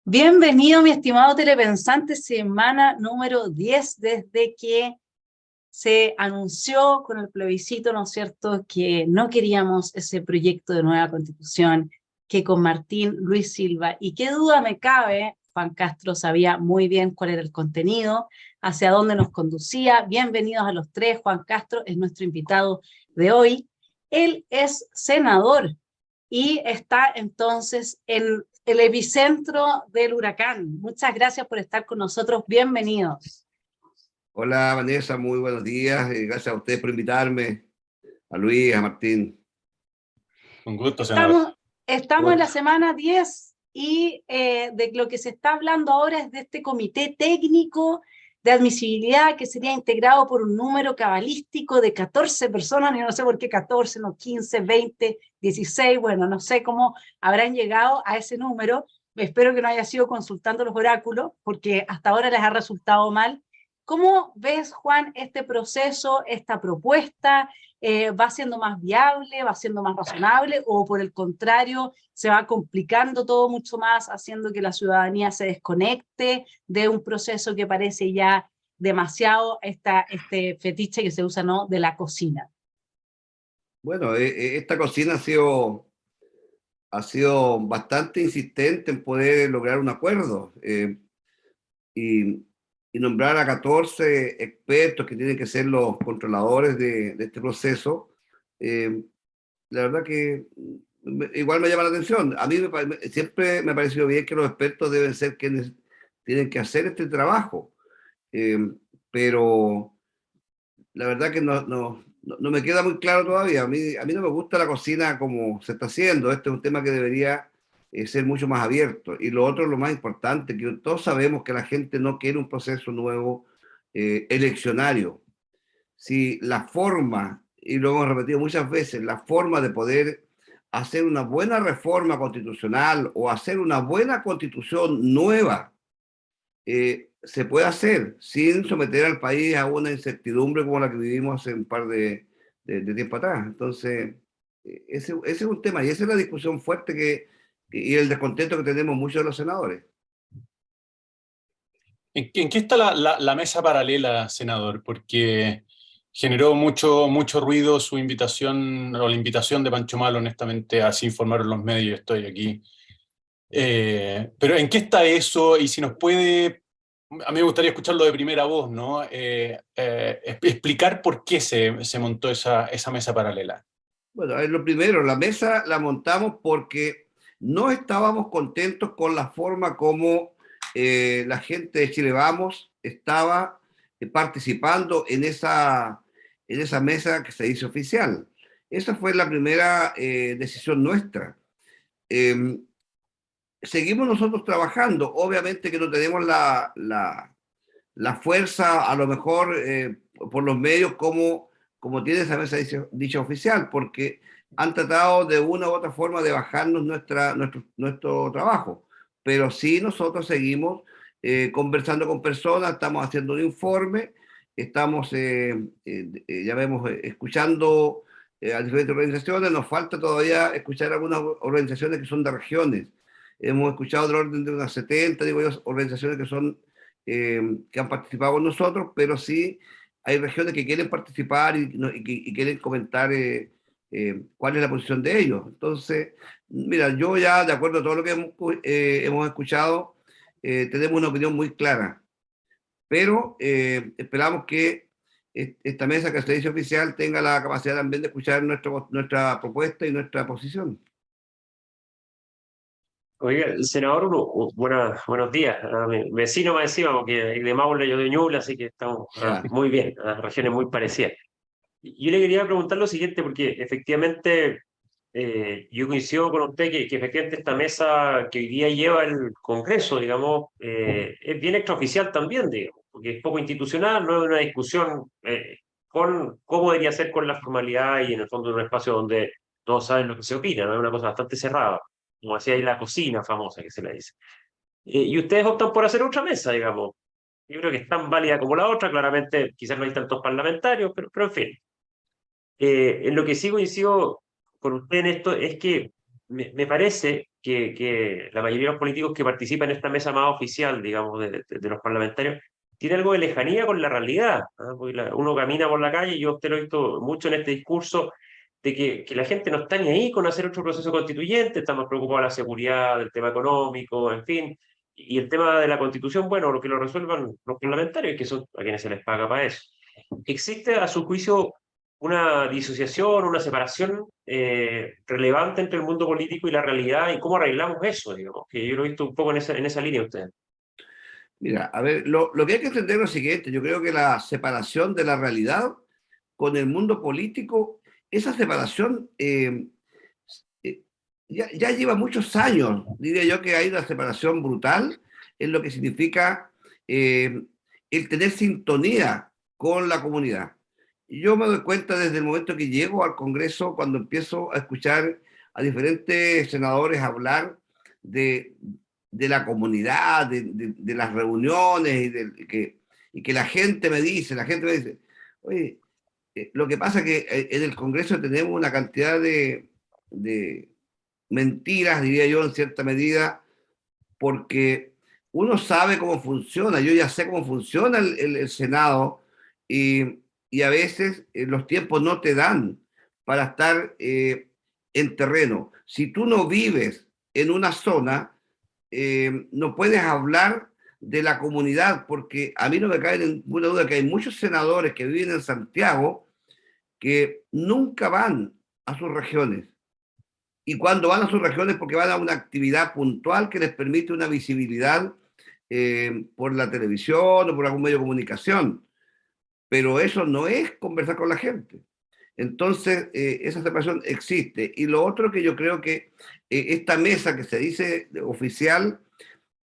Bienvenido, mi estimado telepensante, semana número 10 desde que se anunció con el plebiscito, ¿no es cierto?, que no queríamos ese proyecto de nueva constitución, que con Martín Luis Silva, y qué duda me cabe, Juan Castro sabía muy bien cuál era el contenido, hacia dónde nos conducía. Bienvenidos a los tres. Juan Castro es nuestro invitado de hoy. Él es senador y está entonces en el epicentro del huracán. Muchas gracias por estar con nosotros. Bienvenidos. Hola Vanessa, muy buenos días. Gracias a ustedes por invitarme, a Luis, a Martín. Un gusto, senador. Estamos en la semana 10 y de lo que se está hablando ahora es de este comité técnico de admisibilidad que sería integrado por un número cabalístico de 14 personas, yo no sé por qué 14, no 15, 20, 16, bueno, no sé cómo habrán llegado a ese número. Espero que no haya sido consultando los oráculos, porque hasta ahora les ha resultado mal. ¿Cómo ves, Juan, este proceso, esta propuesta? ¿Va siendo más viable, va siendo más razonable, o por el contrario se va complicando todo mucho más, haciendo que la ciudadanía se desconecte de un proceso que parece ya demasiado este fetiche que se usa, ¿no?, de la cocina? Bueno, esta cocina ha sido bastante insistente en poder lograr un acuerdo y, y nombrar a 14 expertos que tienen que ser los controladores de este proceso. La verdad que igual me llama la atención. A mí siempre me ha parecido bien que los expertos deben ser quienes tienen que hacer este trabajo. Eh, pero la verdad que no me queda muy claro todavía. A mí no me gusta la cocina como se está haciendo. Este es un tema que debería ser mucho más abierto. Y lo otro, lo más importante, que todos sabemos que la gente no quiere un proceso nuevo eleccionario. Si la forma, y lo hemos repetido muchas veces, la forma de poder hacer una buena reforma constitucional o hacer una buena constitución nueva se puede hacer sin someter al país a una incertidumbre como la que vivimos hace un par de tiempo atrás. Entonces, ese es un tema y esa es la discusión fuerte y el descontento que tenemos muchos de los senadores. ¿En qué está la mesa paralela, senador? Porque generó mucho ruido su invitación, o la invitación de Pancho Malo, honestamente, así informaron los medios, estoy aquí. Pero ¿en qué está eso? Y si nos puede, a mí me gustaría escucharlo de primera voz, ¿no? Explicar por qué se montó esa mesa paralela. Bueno, lo primero, la mesa la montamos porque no estábamos contentos con la forma como la gente de Chile Vamos estaba participando en esa mesa que se hizo oficial. Esa fue la primera decisión nuestra. Eh, Seguimos nosotros trabajando, obviamente que no tenemos la fuerza, a lo mejor por los medios, como tiene esa mesa dicha oficial, porque han tratado de una u otra forma de bajarnos nuestro trabajo. Pero sí nosotros seguimos conversando con personas, estamos haciendo un informe, estamos, ya vemos, escuchando a diferentes organizaciones, nos falta todavía escuchar algunas organizaciones que son de regiones. Hemos escuchado del orden de unas 70, digo yo, organizaciones que han participado con nosotros, pero sí hay regiones que quieren participar y quieren comentar cuál es la posición de ellos. Entonces, mira, yo ya, de acuerdo a todo lo que hemos escuchado, tenemos una opinión muy clara, pero esperamos que esta mesa que se dice oficial tenga la capacidad también de escuchar nuestra propuesta y nuestra posición. Oiga, senador, buenos días. Mi vecino me decía, porque de Maule yo de Ñuble, así que estamos muy bien, regiones muy parecidas. Yo le quería preguntar lo siguiente, porque efectivamente yo coincido con usted que efectivamente esta mesa que hoy día lleva el Congreso, digamos, es bien extraoficial también, digamos, porque es poco institucional, no es una discusión con cómo debería ser con la formalidad y en el fondo en un espacio donde todos saben lo que se opina, ¿no? Es una cosa bastante cerrada, como decía ahí la cocina famosa que se le dice. Y ustedes optan por hacer otra mesa, digamos. Yo creo que es tan válida como la otra, claramente quizás no hay tantos parlamentarios, pero en fin. En lo que sí coincido con usted en esto es que me parece que la mayoría de los políticos que participan en esta mesa más oficial, digamos, de los parlamentarios, tiene algo de lejanía con la realidad. ¿Ah? Porque uno camina por la calle, y yo usted lo he visto mucho en este discurso, de que la gente no está ni ahí con hacer otro proceso constituyente, está más preocupada de la seguridad, del tema económico, en fin. Y el tema de la constitución, bueno, lo que lo resuelvan los parlamentarios, que son a quienes se les paga para eso. ¿Existe, a su juicio, una disociación, una separación relevante entre el mundo político y la realidad, y cómo arreglamos eso, digamos? Que yo lo he visto un poco en esa línea usted. Mira, a ver, lo que hay que entender es lo siguiente, yo creo que la separación de la realidad con el mundo político, esa separación ya lleva muchos años, diría yo que hay una separación brutal en lo que significa el tener sintonía con la comunidad. Y yo me doy cuenta desde el momento que llego al Congreso, cuando empiezo a escuchar a diferentes senadores hablar de, de la comunidad, de las reuniones, y que la gente me dice, oye, lo que pasa es que en el Congreso tenemos una cantidad de mentiras, diría yo, en cierta medida, porque uno sabe cómo funciona, yo ya sé cómo funciona el Senado, y a veces los tiempos no te dan para estar en terreno. Si tú no vives en una zona, no puedes hablar de la comunidad, porque a mí no me cae ninguna duda que hay muchos senadores que viven en Santiago que nunca van a sus regiones. Y cuando van a sus regiones porque van a una actividad puntual que les permite una visibilidad por la televisión o por algún medio de comunicación. Pero eso no es conversar con la gente. Entonces, esa separación existe. Y lo otro que yo creo que esta mesa que se dice oficial,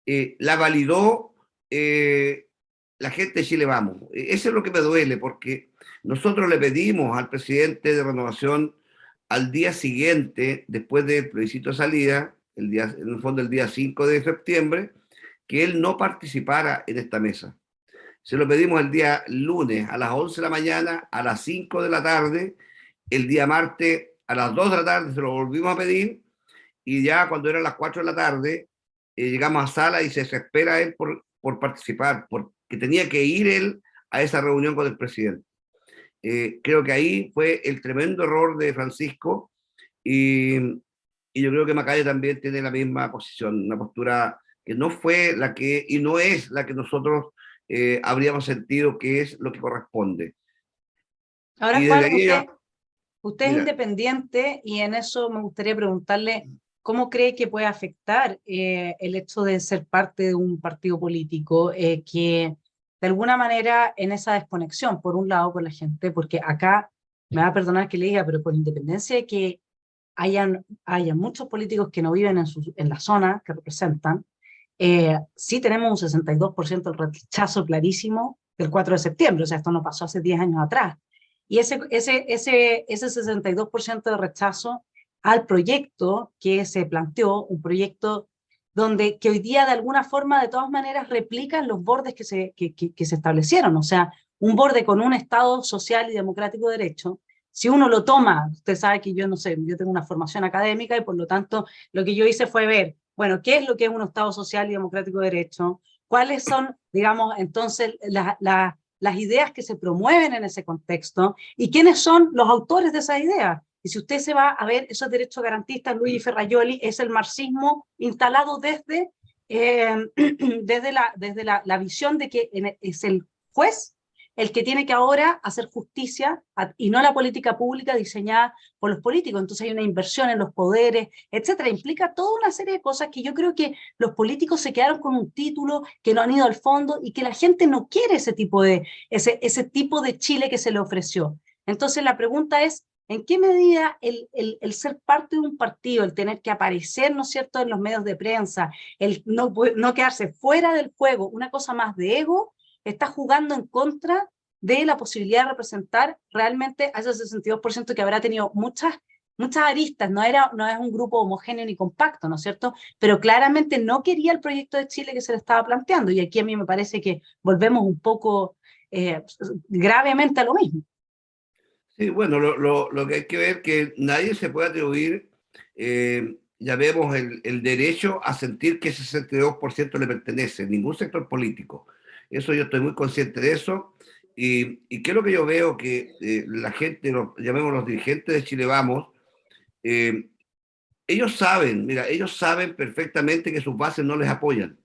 la validó la gente de Chile Vamos. Eso es lo que me duele, porque nosotros le pedimos al presidente de Renovación al día siguiente, después del plebiscito de salida, en el fondo el día 5 de septiembre, que él no participara en esta mesa. Se lo pedimos el día lunes a las 11 de la mañana, a las 5 de la tarde, el día martes a las 2 de la tarde se lo volvimos a pedir, y ya cuando eran las 4 de la tarde llegamos a sala y se desespera él por participar, porque tenía que ir él a esa reunión con el presidente. Creo que ahí fue el tremendo error de Francisco, y yo creo que Macaya también tiene la misma posición, una postura que no fue la que, y no es la que nosotros habríamos sentido que es lo que corresponde. Ahora, Y Juan, desde ahí, usted es mira, independiente, y en eso me gustaría preguntarle cómo cree que puede afectar el hecho de ser parte de un partido político que de alguna manera en esa desconexión, por un lado, con la gente, porque acá, me va a perdonar que le diga, pero por independencia de que hayan muchos políticos que no viven en la zona que representan, sí tenemos un 62% del rechazo clarísimo del 4 de septiembre, o sea, esto no pasó hace 10 años atrás. Y ese 62% de rechazo al proyecto que se planteó, un proyecto que hoy día de alguna forma de todas maneras replican los bordes que se establecieron, o sea, un borde con un Estado social y democrático de derecho. Si uno lo toma, usted sabe que yo no sé, yo tengo una formación académica y por lo tanto lo que yo hice fue ver, bueno, ¿qué es lo que es un Estado social y democrático de derecho? ¿Cuáles son, digamos, entonces las ideas que se promueven en ese contexto y quiénes son los autores de esas ideas? Y si usted se va a ver esos derechos garantistas, Luigi Ferrajoli es el marxismo instalado desde la visión de que es el juez el que tiene que ahora hacer justicia y no la política pública diseñada por los políticos. Entonces hay una inversión en los poderes, etcétera. Implica toda una serie de cosas que yo creo que los políticos se quedaron con un título, que no han ido al fondo y que la gente no quiere ese tipo de Chile que se le ofreció. Entonces la pregunta es, ¿en qué medida el ser parte de un partido, el tener que aparecer, ¿no es cierto?, en los medios de prensa, el no quedarse fuera del juego, una cosa más de ego, está jugando en contra de la posibilidad de representar realmente a ese 62% que habrá tenido muchas aristas, no es un grupo homogéneo ni compacto, ¿no es cierto? Pero claramente no quería el proyecto de Chile que se le estaba planteando, y aquí a mí me parece que volvemos un poco gravemente a lo mismo. sí, bueno, lo que hay que ver es que nadie se puede atribuir ya vemos el derecho a sentir que ese 62% le pertenece, ningún sector político. Eso yo estoy muy consciente de eso. Y qué es lo que yo veo que la gente, llamemos los dirigentes de Chile Vamos, ellos saben, mira, ellos saben perfectamente que sus bases no les apoyan.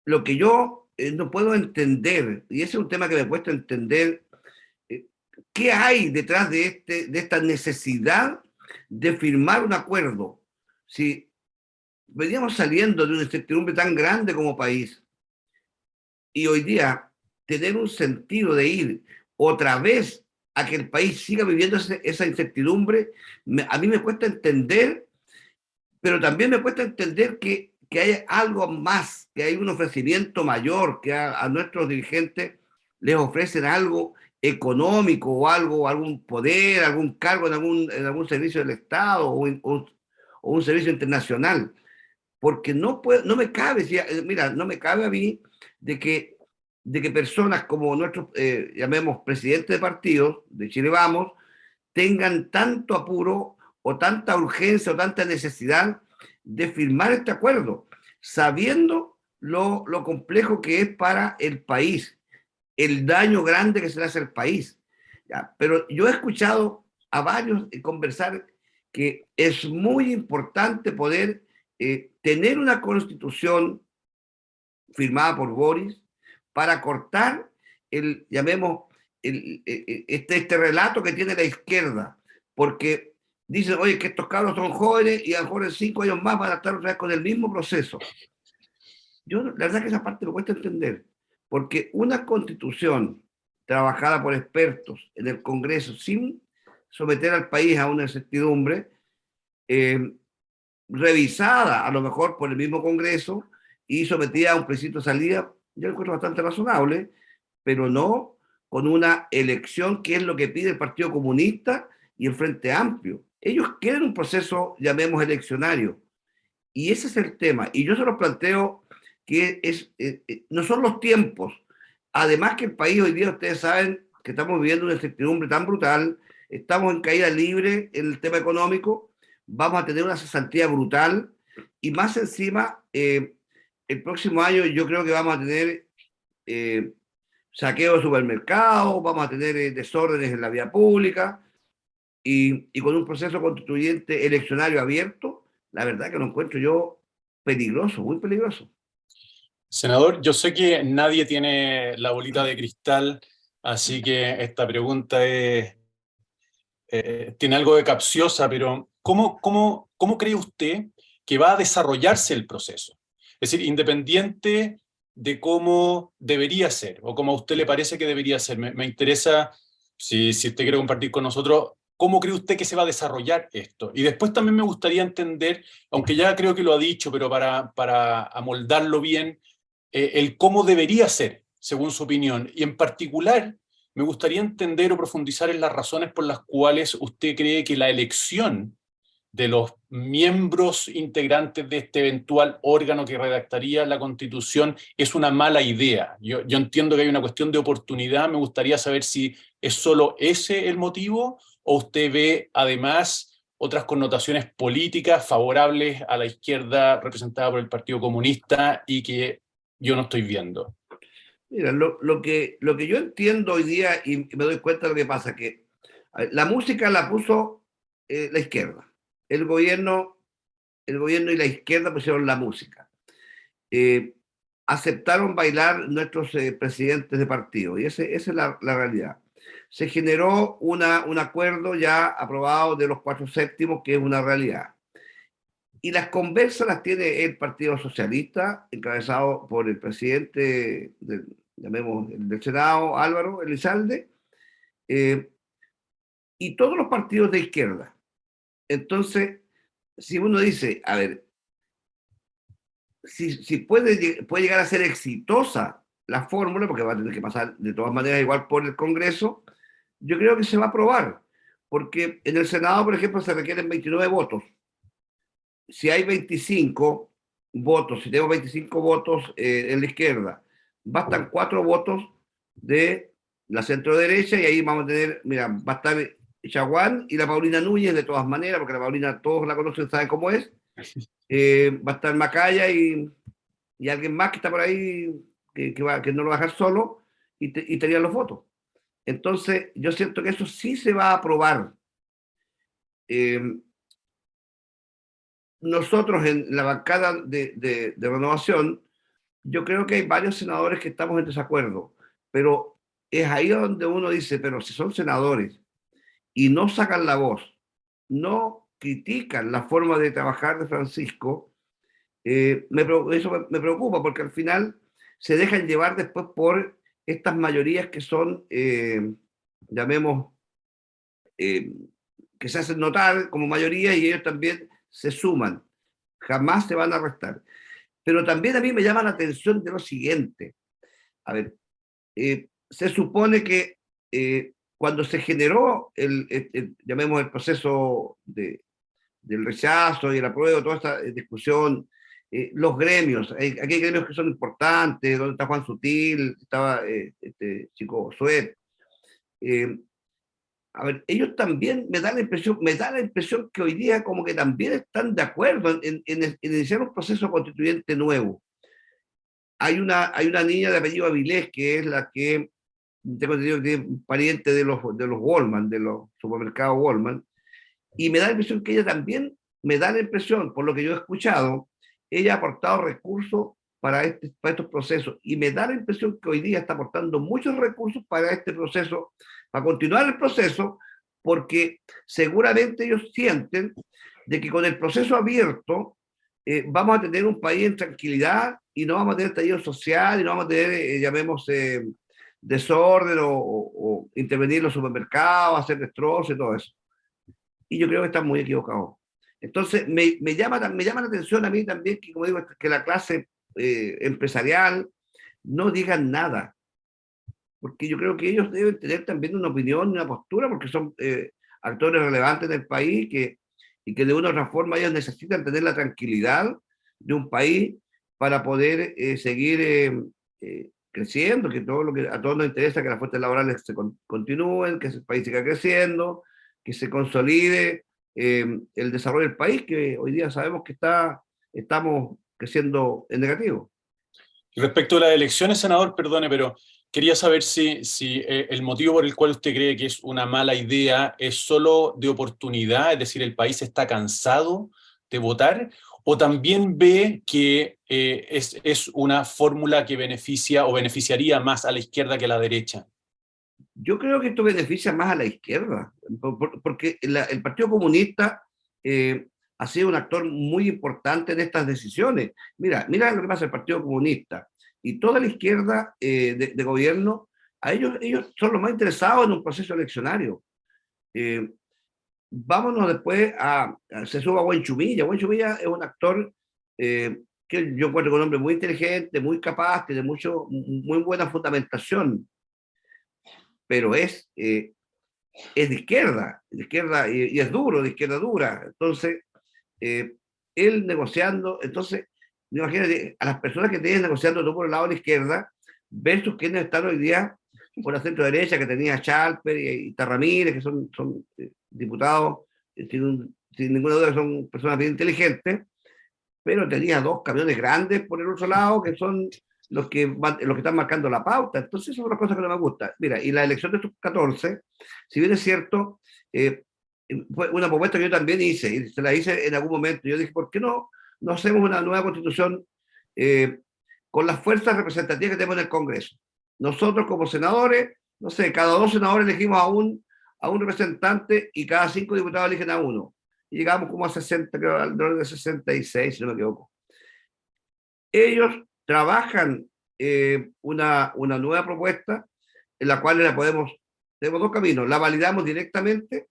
Lo que yo no puedo entender, y ese es un tema que me cuesta entender, ¿qué hay detrás de esta necesidad de firmar un acuerdo? Si veníamos saliendo de una incertidumbre tan grande como país, y hoy día tener un sentido de ir otra vez a que el país siga viviendo esa incertidumbre, a mí me cuesta entender, pero también me cuesta entender que hay algo más, que hay un ofrecimiento mayor, que a nuestros dirigentes les ofrecen algo económico o algún poder, algún cargo en algún servicio del Estado o un servicio internacional. Porque no me cabe, mira, no me cabe a mí de que personas como nuestros, llamemos, presidentes de partidos de Chile Vamos, tengan tanto apuro o tanta urgencia o tanta necesidad de firmar este acuerdo, sabiendo lo complejo que es para el país, el daño grande que se le hace al país. ¿Ya? Pero yo he escuchado a varios conversar que es muy importante poder tener una constitución firmada por Boris para cortar llamemos, este relato que tiene la izquierda, porque dicen, oye, que estos cabros son jóvenes y a lo mejor en 5 años más van a estar otra vez con el mismo proceso. Yo, la verdad que esa parte me cuesta entender, porque una constitución trabajada por expertos en el Congreso sin someter al país a una incertidumbre, revisada a lo mejor por el mismo Congreso y sometida a un plebiscito de salida, yo lo encuentro bastante razonable, pero no con una elección que es lo que pide el Partido Comunista y el Frente Amplio. Ellos quieren un proceso, llamemos, eleccionario. Y ese es el tema. Y yo se lo planteo que no son los tiempos. Además que el país hoy día, ustedes saben que estamos viviendo una incertidumbre tan brutal, estamos en caída libre en el tema económico, vamos a tener una cesantía brutal y más encima, el próximo año yo creo que vamos a tener saqueo de supermercados, vamos a tener desórdenes en la vía pública y con un proceso constituyente eleccionario abierto, la verdad que lo encuentro yo peligroso, muy peligroso. Senador, yo sé que nadie tiene la bolita de cristal, así que esta pregunta tiene algo de capciosa, pero ¿cómo cree usted que va a desarrollarse el proceso? Es decir, independiente de cómo debería ser o cómo a usted le parece que debería ser. Me interesa, si usted quiere compartir con nosotros, ¿cómo cree usted que se va a desarrollar esto? Y después también me gustaría entender, aunque ya creo que lo ha dicho, pero para amoldarlo bien, el cómo debería ser, según su opinión. Y en particular, me gustaría entender o profundizar en las razones por las cuales usted cree que la elección de los miembros integrantes de este eventual órgano que redactaría la Constitución es una mala idea. Yo entiendo que hay una cuestión de oportunidad, me gustaría saber si es solo ese el motivo o usted ve además otras connotaciones políticas favorables a la izquierda representada por el Partido Comunista y que yo no estoy viendo. Mira, lo que yo entiendo hoy día y me doy cuenta de lo que pasa, que la música la puso la izquierda. El gobierno y la izquierda pusieron la música. Aceptaron bailar nuestros presidentes de partido, y esa es la realidad. Se generó un acuerdo ya aprobado de los 4/7, que es una realidad. Y las conversas las tiene el Partido Socialista, encabezado por el presidente del Senado, Álvaro Elizalde, y todos los partidos de izquierda. Entonces, si uno dice, a ver, si puede llegar a ser exitosa la fórmula, porque va a tener que pasar de todas maneras igual por el Congreso, yo creo que se va a aprobar, porque en el Senado, por ejemplo, se requieren 29 votos. Si hay 25 votos, si tengo 25 votos en la izquierda, bastan 4 votos de la centro derecha y ahí vamos a tener, mira, va a estar Chaguán y la Paulina Núñez, de todas maneras, porque la Paulina todos la conocen, saben cómo es. Va a estar Macaya y alguien más que está por ahí, que no lo va a dejar solo, y tenían los votos. Entonces, yo siento que eso sí se va a aprobar. Nosotros en la bancada de Renovación, yo creo que hay varios senadores que estamos en desacuerdo, pero es ahí donde uno dice, pero si son senadores y no sacan la voz, no critican la forma de trabajar de Francisco, eso me preocupa, porque al final se dejan llevar después por estas mayorías que son, llamemos, que se hacen notar como mayoría y ellos también se suman. Jamás se van a restar. Pero también a mí me llama la atención de lo siguiente. A ver, se supone que cuando se generó llamemos el proceso del rechazo y el apruebo, toda esta discusión, los gremios, aquí hay gremios que son importantes, donde está Juan Sutil, estaba este chico Suet. A ver, ellos también me da la impresión que hoy día como que también están de acuerdo en iniciar un proceso constituyente nuevo. Hay una niña de apellido Avilés, que es la que tengo entendido que es pariente de los Goldman, de los supermercados Goldman, y me da la impresión que ella también, me da la impresión, por lo que yo he escuchado, ella ha aportado recursos para estos procesos, y me da la impresión que hoy día está aportando muchos recursos para este proceso, para continuar el proceso, porque seguramente ellos sienten de que con el proceso abierto vamos a tener un país en tranquilidad y no vamos a tener estallido social y no vamos a tener, llamemos, desorden o intervenir en los supermercados, hacer destrozos y todo eso. Y yo creo que están muy equivocados. Entonces, me llama la atención a mí también que, como digo, que la clase empresarial no digan nada, porque yo creo que ellos deben tener también una opinión, una postura, porque son actores relevantes del país y que de una u otra forma ellos necesitan tener la tranquilidad de un país para poder seguir creciendo, que todo lo que a todos nos interesa, que las fuentes laborales se continúen, que el país siga creciendo, que se consolide el desarrollo del país, que hoy día sabemos que estamos creciendo en negativo. Respecto a las elecciones, senador, perdone, pero quería saber si el motivo por el cual usted cree que es una mala idea es solo de oportunidad, es decir, el país está cansado de votar, o también ve que es una fórmula que beneficia o beneficiaría más a la izquierda que a la derecha. Yo creo que esto beneficia más a la izquierda, porque el Partido Comunista ha sido un actor muy importante en estas decisiones. Mira lo que pasa el Partido Comunista y toda la izquierda de gobierno, a ellos son los más interesados en un proceso eleccionario. Vámonos después se suba a Buen Chumilla. Buen Chumilla es un actor que yo encuentro con un hombre muy inteligente, muy capaz, que de muy buena fundamentación, pero es de izquierda y es duro, de izquierda dura. Entonces, él negociando, entonces, imagínate, a las personas que tienes negociando tú por el lado de la izquierda, versus quienes están hoy día por la centro derecha, que tenía Chalper y Ramírez, que son diputados, sin ninguna duda son personas bien inteligentes, pero tenía dos camiones grandes por el otro lado, que son los que están marcando la pauta. Entonces, eso es una cosa que no me gusta. Mira, y la elección de estos 14, si bien es cierto, fue una propuesta que yo también hice, y se la hice en algún momento. Yo dije, ¿por qué no hacemos una nueva constitución con las fuerzas representativas que tenemos en el Congreso? Nosotros como senadores, no sé, cada 2 senadores elegimos a un representante y cada 5 diputados eligen a uno. Y llegamos como a 60, creo, alrededor de 66, si no me equivoco. Ellos trabajan una nueva propuesta en la cual tenemos 2 caminos: la validamos directamente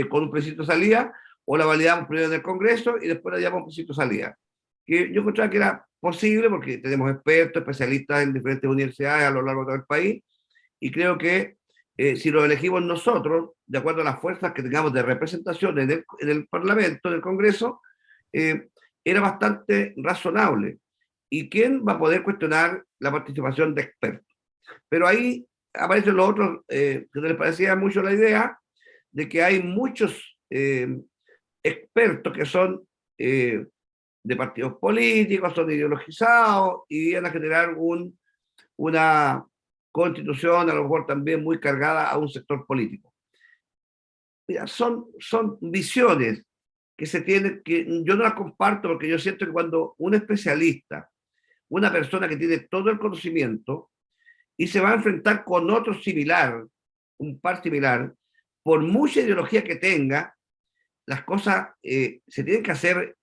con un plebiscito de salida, o la validamos primero en el Congreso y después la llevamos a un plebiscito de salida. Que yo encontraba que era posible porque tenemos expertos, especialistas en diferentes universidades a lo largo de todo el país, y creo que si lo elegimos nosotros, de acuerdo a las fuerzas que tengamos de representación en el Parlamento, en el Congreso, era bastante razonable. ¿Y quién va a poder cuestionar la participación de expertos? Pero ahí aparecen los otros que les parecía mucho la idea, de que hay muchos expertos que son de partidos políticos, son ideologizados y van a generar una constitución a lo mejor también muy cargada a un sector político. Mira, son visiones que se tienen, que yo no las comparto porque yo siento que cuando un especialista, una persona que tiene todo el conocimiento y se va a enfrentar con otro similar, un par similar, por mucha ideología que tenga, las cosas se tienen que hacer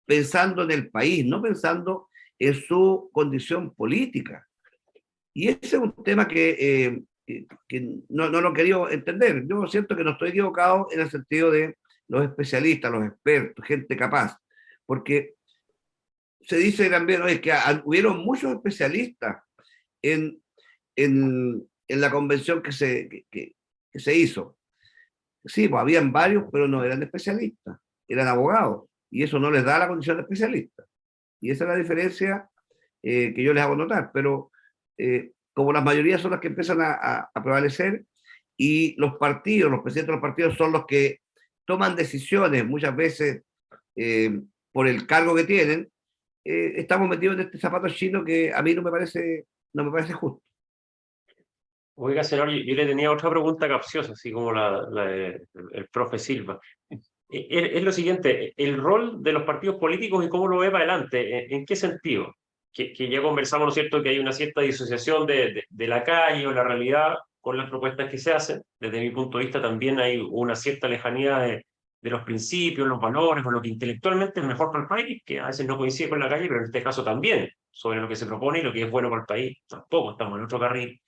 pensando en el país, no pensando en su condición política. Y ese es un tema que no lo he querido entender. Yo siento que no estoy equivocado en el sentido de los especialistas, los expertos, gente capaz, porque se dice también, oye, que hubieron muchos especialistas en la convención que se hizo. Sí, pues habían varios, pero no eran especialistas, eran abogados, y eso no les da la condición de especialista. Y esa es la diferencia que yo les hago notar, pero como la mayoría son las que empiezan a prevalecer, y los partidos, los presidentes de los partidos son los que toman decisiones, muchas veces por el cargo que tienen, estamos metidos en este zapato chino que a mí no me parece justo. Oiga, senador, yo le tenía otra pregunta capciosa, así como el profe Silva. Es lo siguiente, el rol de los partidos políticos y cómo lo ve para adelante, ¿en qué sentido? Que ya conversamos, ¿no es cierto?, que hay una cierta disociación de la calle o la realidad con las propuestas que se hacen. Desde mi punto de vista también hay una cierta lejanía de los principios, los valores, o lo que intelectualmente es mejor para el país, que a veces no coincide con la calle, pero en este caso también, sobre lo que se propone y lo que es bueno para el país, tampoco estamos en otro carril.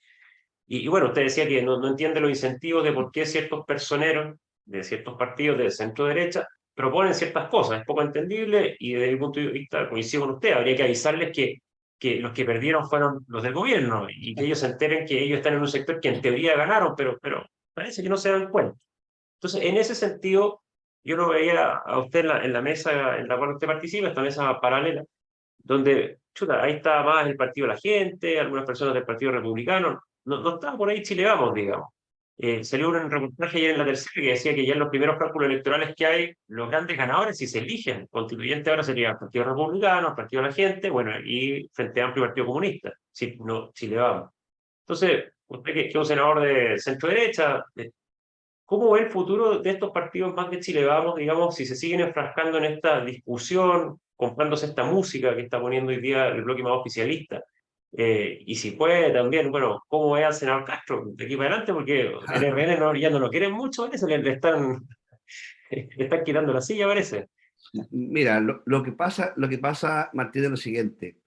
Y bueno, usted decía que no entiende los incentivos de por qué ciertos personeros de ciertos partidos de centro derecha proponen ciertas cosas. Es poco entendible y desde mi punto de vista coincido con usted. Habría que avisarles que los que perdieron fueron los del gobierno y que ellos se enteren que ellos están en un sector que en teoría ganaron, pero parece que no se dan cuenta. Entonces, en ese sentido, yo lo veía a usted en la mesa en la cual usted participa, esta mesa paralela, donde, chuta, ahí está más el partido de la gente, algunas personas del Partido Republicano, no estaba por ahí Chile Vamos, digamos. Salió un reportaje ayer en la Tercera que decía que ya en los primeros cálculos electorales que hay, los grandes ganadores, si se eligen constituyente ahora sería el Partido Republicano, el Partido de la Gente, bueno, y Frente Amplio y Partido Comunista, si no Chile Vamos. Entonces, usted que es un senador de centro derecha, ¿cómo ve el futuro de estos partidos más de Chile Vamos, digamos, si se siguen enfrascando en esta discusión, comprándose esta música que está poniendo hoy día el bloque más oficialista? Y si puede también, bueno, ¿cómo ve al senador Castro de aquí para adelante? Porque el RN ya no lo quieren mucho, parece, le están quitando la silla, parece. Mira, lo que pasa, Martín, es lo siguiente.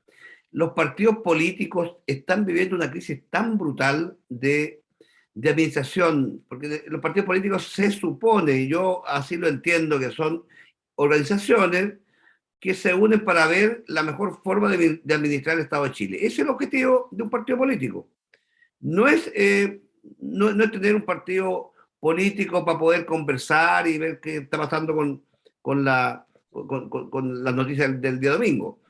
Los partidos políticos están viviendo una crisis tan brutal de administración, porque los partidos políticos se supone, y yo así lo entiendo, que son organizaciones que se unen para ver la mejor forma de administrar el Estado de Chile. Ese es el objetivo de un partido político. No es tener un partido político para poder conversar y ver qué está pasando con las noticias del día domingo.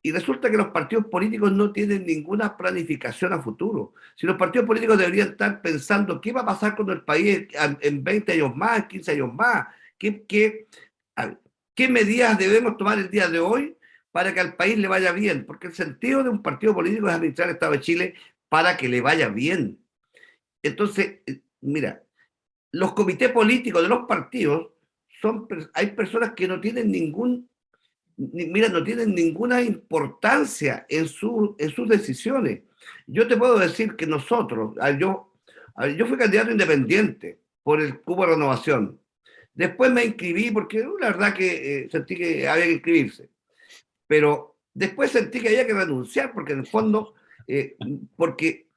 Y resulta que los partidos políticos no tienen ninguna planificación a futuro. Si los partidos políticos deberían estar pensando qué va a pasar con el país en 20 años más, 15 años más, qué medidas debemos tomar el día de hoy para que al país le vaya bien, porque el sentido de un partido político es administrar el Estado de Chile para que le vaya bien. Entonces, mira, los comités políticos de los partidos hay personas que no tienen no tienen ninguna importancia en sus decisiones. Yo te puedo decir que nosotros, yo fui candidato independiente por el Cupo de Renovación. Después me inscribí porque la verdad que sentí que había que inscribirse. Pero después sentí que había que renunciar porque en el fondo, porque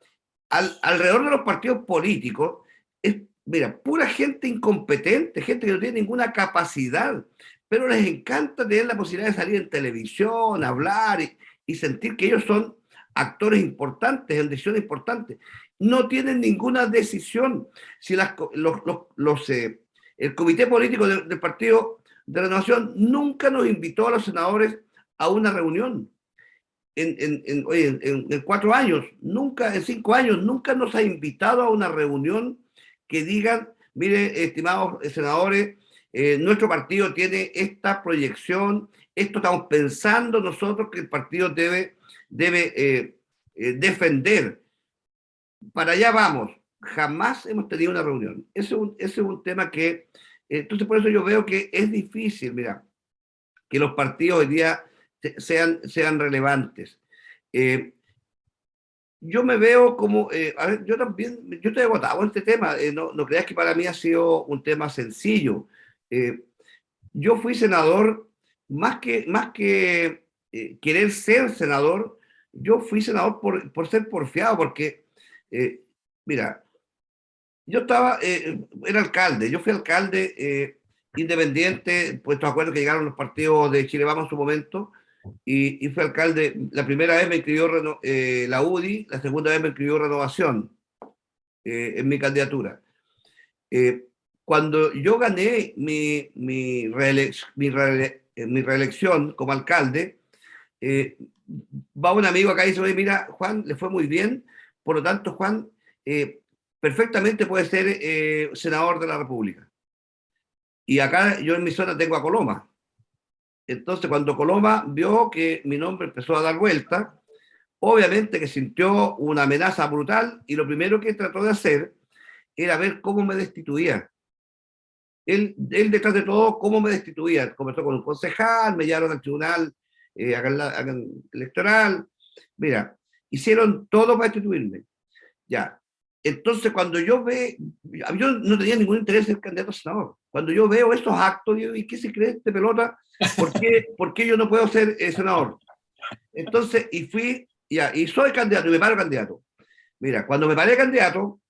alrededor de los partidos políticos es, mira, pura gente incompetente, gente que no tiene ninguna capacidad, pero les encanta tener la posibilidad de salir en televisión, hablar y sentir que ellos son actores importantes, en decisiones importantes. No tienen ninguna decisión. Si el comité político del Partido de Renovación nunca nos invitó a los senadores a una reunión. En 4 años, nunca, en 5 años, nunca nos ha invitado a una reunión que digan, mire, estimados senadores, nuestro partido tiene esta proyección, esto estamos pensando nosotros que el partido debe defender. Para allá vamos. Jamás hemos tenido una reunión. Ese es un tema que, entonces por eso yo veo que es difícil, mira, que los partidos hoy día sean relevantes. Yo me veo como, a ver, yo también, yo estoy agotado en este tema, no creas que para mí ha sido un tema sencillo. Yo fui senador, más que querer ser senador, yo fui senador por ser porfiado, porque, mira, yo era alcalde, yo fui alcalde independiente, pues te acuerdas que llegaron los partidos de Chile Vamos en su momento, y fui alcalde. La primera vez me inscribió la UDI, la segunda vez me inscribió Renovación en mi candidatura. Cuando yo gané mi reelección como alcalde, va un amigo acá y dice, oye, mira, Juan, le fue muy bien, por lo tanto, Juan, perfectamente puede ser senador de la República. Y acá yo en mi zona tengo a Coloma. Entonces, cuando Coloma vio que mi nombre empezó a dar vuelta, obviamente que sintió una amenaza brutal y lo primero que trató de hacer era ver cómo me destituía. Él detrás de todo, cómo me destituía. Conversó con un concejal, me llevaron al tribunal electoral. Mira, hicieron todo para destituirme. Ya. Entonces, cuando yo no tenía ningún interés en ser candidato a senador. Cuando yo veo esos actos, digo, ¿y qué se cree este pelota? ¿Por qué yo no puedo ser senador? Entonces, y soy candidato, y me paro candidato. Mira, cuando me paré candidato,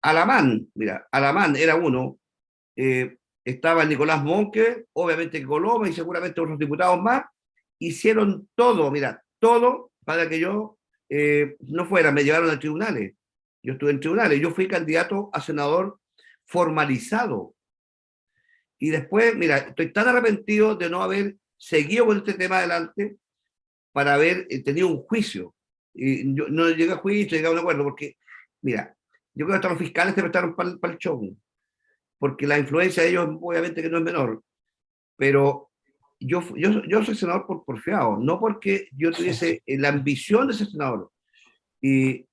Alamán era uno, estaba Nicolás Monque, obviamente Coloma y seguramente otros diputados más, hicieron todo, mira, todo para que yo no fuera, me llevaron a tribunales. Yo estuve en tribunales, yo fui candidato a senador formalizado. Y después, mira, estoy tan arrepentido de no haber seguido con este tema adelante para haber tenido un juicio. Y yo no llegué a juicio, llegué a un acuerdo, porque, mira, yo creo que hasta los fiscales se prestaron para el show, porque la influencia de ellos obviamente que no es menor, pero yo soy senador por porfiado, no porque yo tuviese la ambición de ser senador. Y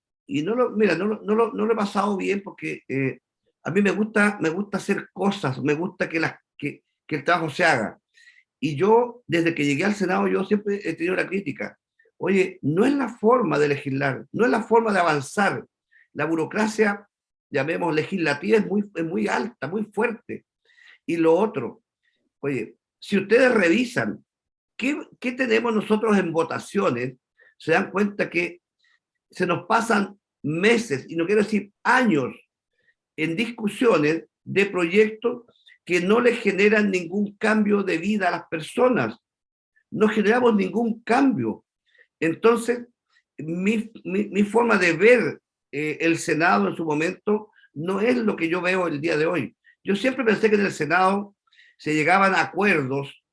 no lo he pasado bien porque a mí me gusta hacer cosas, me gusta que el trabajo se haga. Y yo, desde que llegué al Senado, yo siempre he tenido la crítica. Oye, no es la forma de legislar, no es la forma de avanzar. La burocracia, llamemos legislativa, es muy alta, muy fuerte. Y lo otro, oye, si ustedes revisan qué tenemos nosotros en votaciones, se dan cuenta que se nos pasan meses, y no quiero decir años, en discusiones de proyectos que no le generan ningún cambio de vida a las personas. No generamos ningún cambio. Entonces, mi forma de ver el Senado en su momento no es lo que yo veo el día de hoy. Yo siempre pensé que en el Senado se llegaban a acuerdos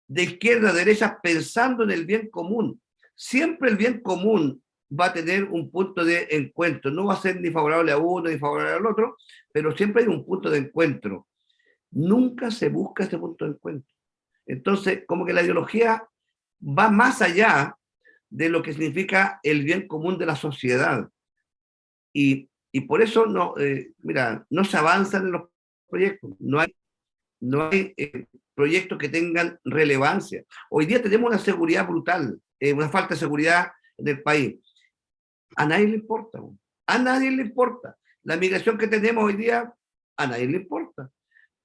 de izquierda a derecha pensando en el bien común. Siempre el bien común va a tener un punto de encuentro. No va a ser ni favorable a uno ni favorable al otro, pero siempre hay un punto de encuentro. Nunca se busca ese punto de encuentro. Entonces, como que la ideología va más allá de lo que significa el bien común de la sociedad. Y por eso no se avanzan en los proyectos. No hay proyectos que tengan relevancia. Hoy día tenemos una seguridad brutal, una falta de seguridad en el país. A nadie le importa. A nadie le importa. La migración que tenemos hoy día, a nadie le importa.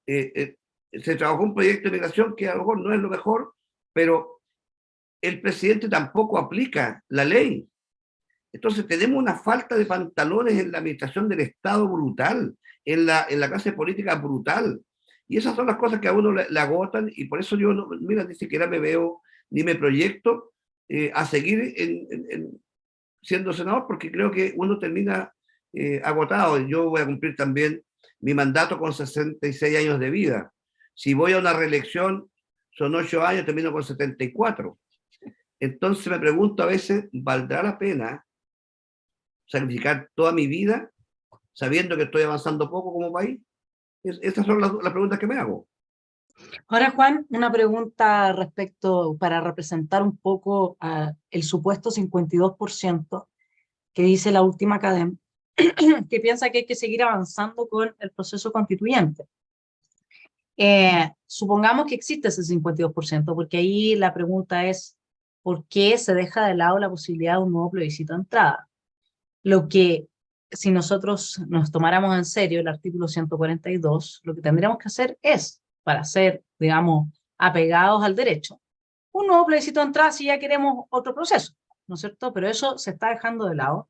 Se trabajó un proyecto de migración que a lo mejor no es lo mejor, pero el presidente tampoco aplica la ley. Entonces tenemos una falta de pantalones en la administración del Estado brutal, en la clase política brutal. Y esas son las cosas que a uno le agotan, y por eso yo, ni siquiera me veo, ni me proyecto a seguir siendo senador, porque creo que uno termina agotado. Yo voy a cumplir también mi mandato con 66 años de vida. Si voy a una reelección, son 8 años, termino con 74. Entonces me pregunto a veces, ¿valdrá la pena sacrificar toda mi vida sabiendo que estoy avanzando poco como país? Esas son las preguntas que me hago. Ahora, Juan, una pregunta respecto, para representar un poco el supuesto 52% que dice la última academia, que piensa que hay que seguir avanzando con el proceso constituyente. Supongamos que existe ese 52%, porque ahí la pregunta es, ¿por qué se deja de lado la posibilidad de un nuevo plebiscito de entrada? Lo que, si nosotros nos tomáramos en serio el artículo 142, lo que tendríamos que hacer es, para ser, digamos, apegados al derecho, un nuevo plebiscito de entrada si ya queremos otro proceso, ¿no es cierto? Pero eso se está dejando de lado.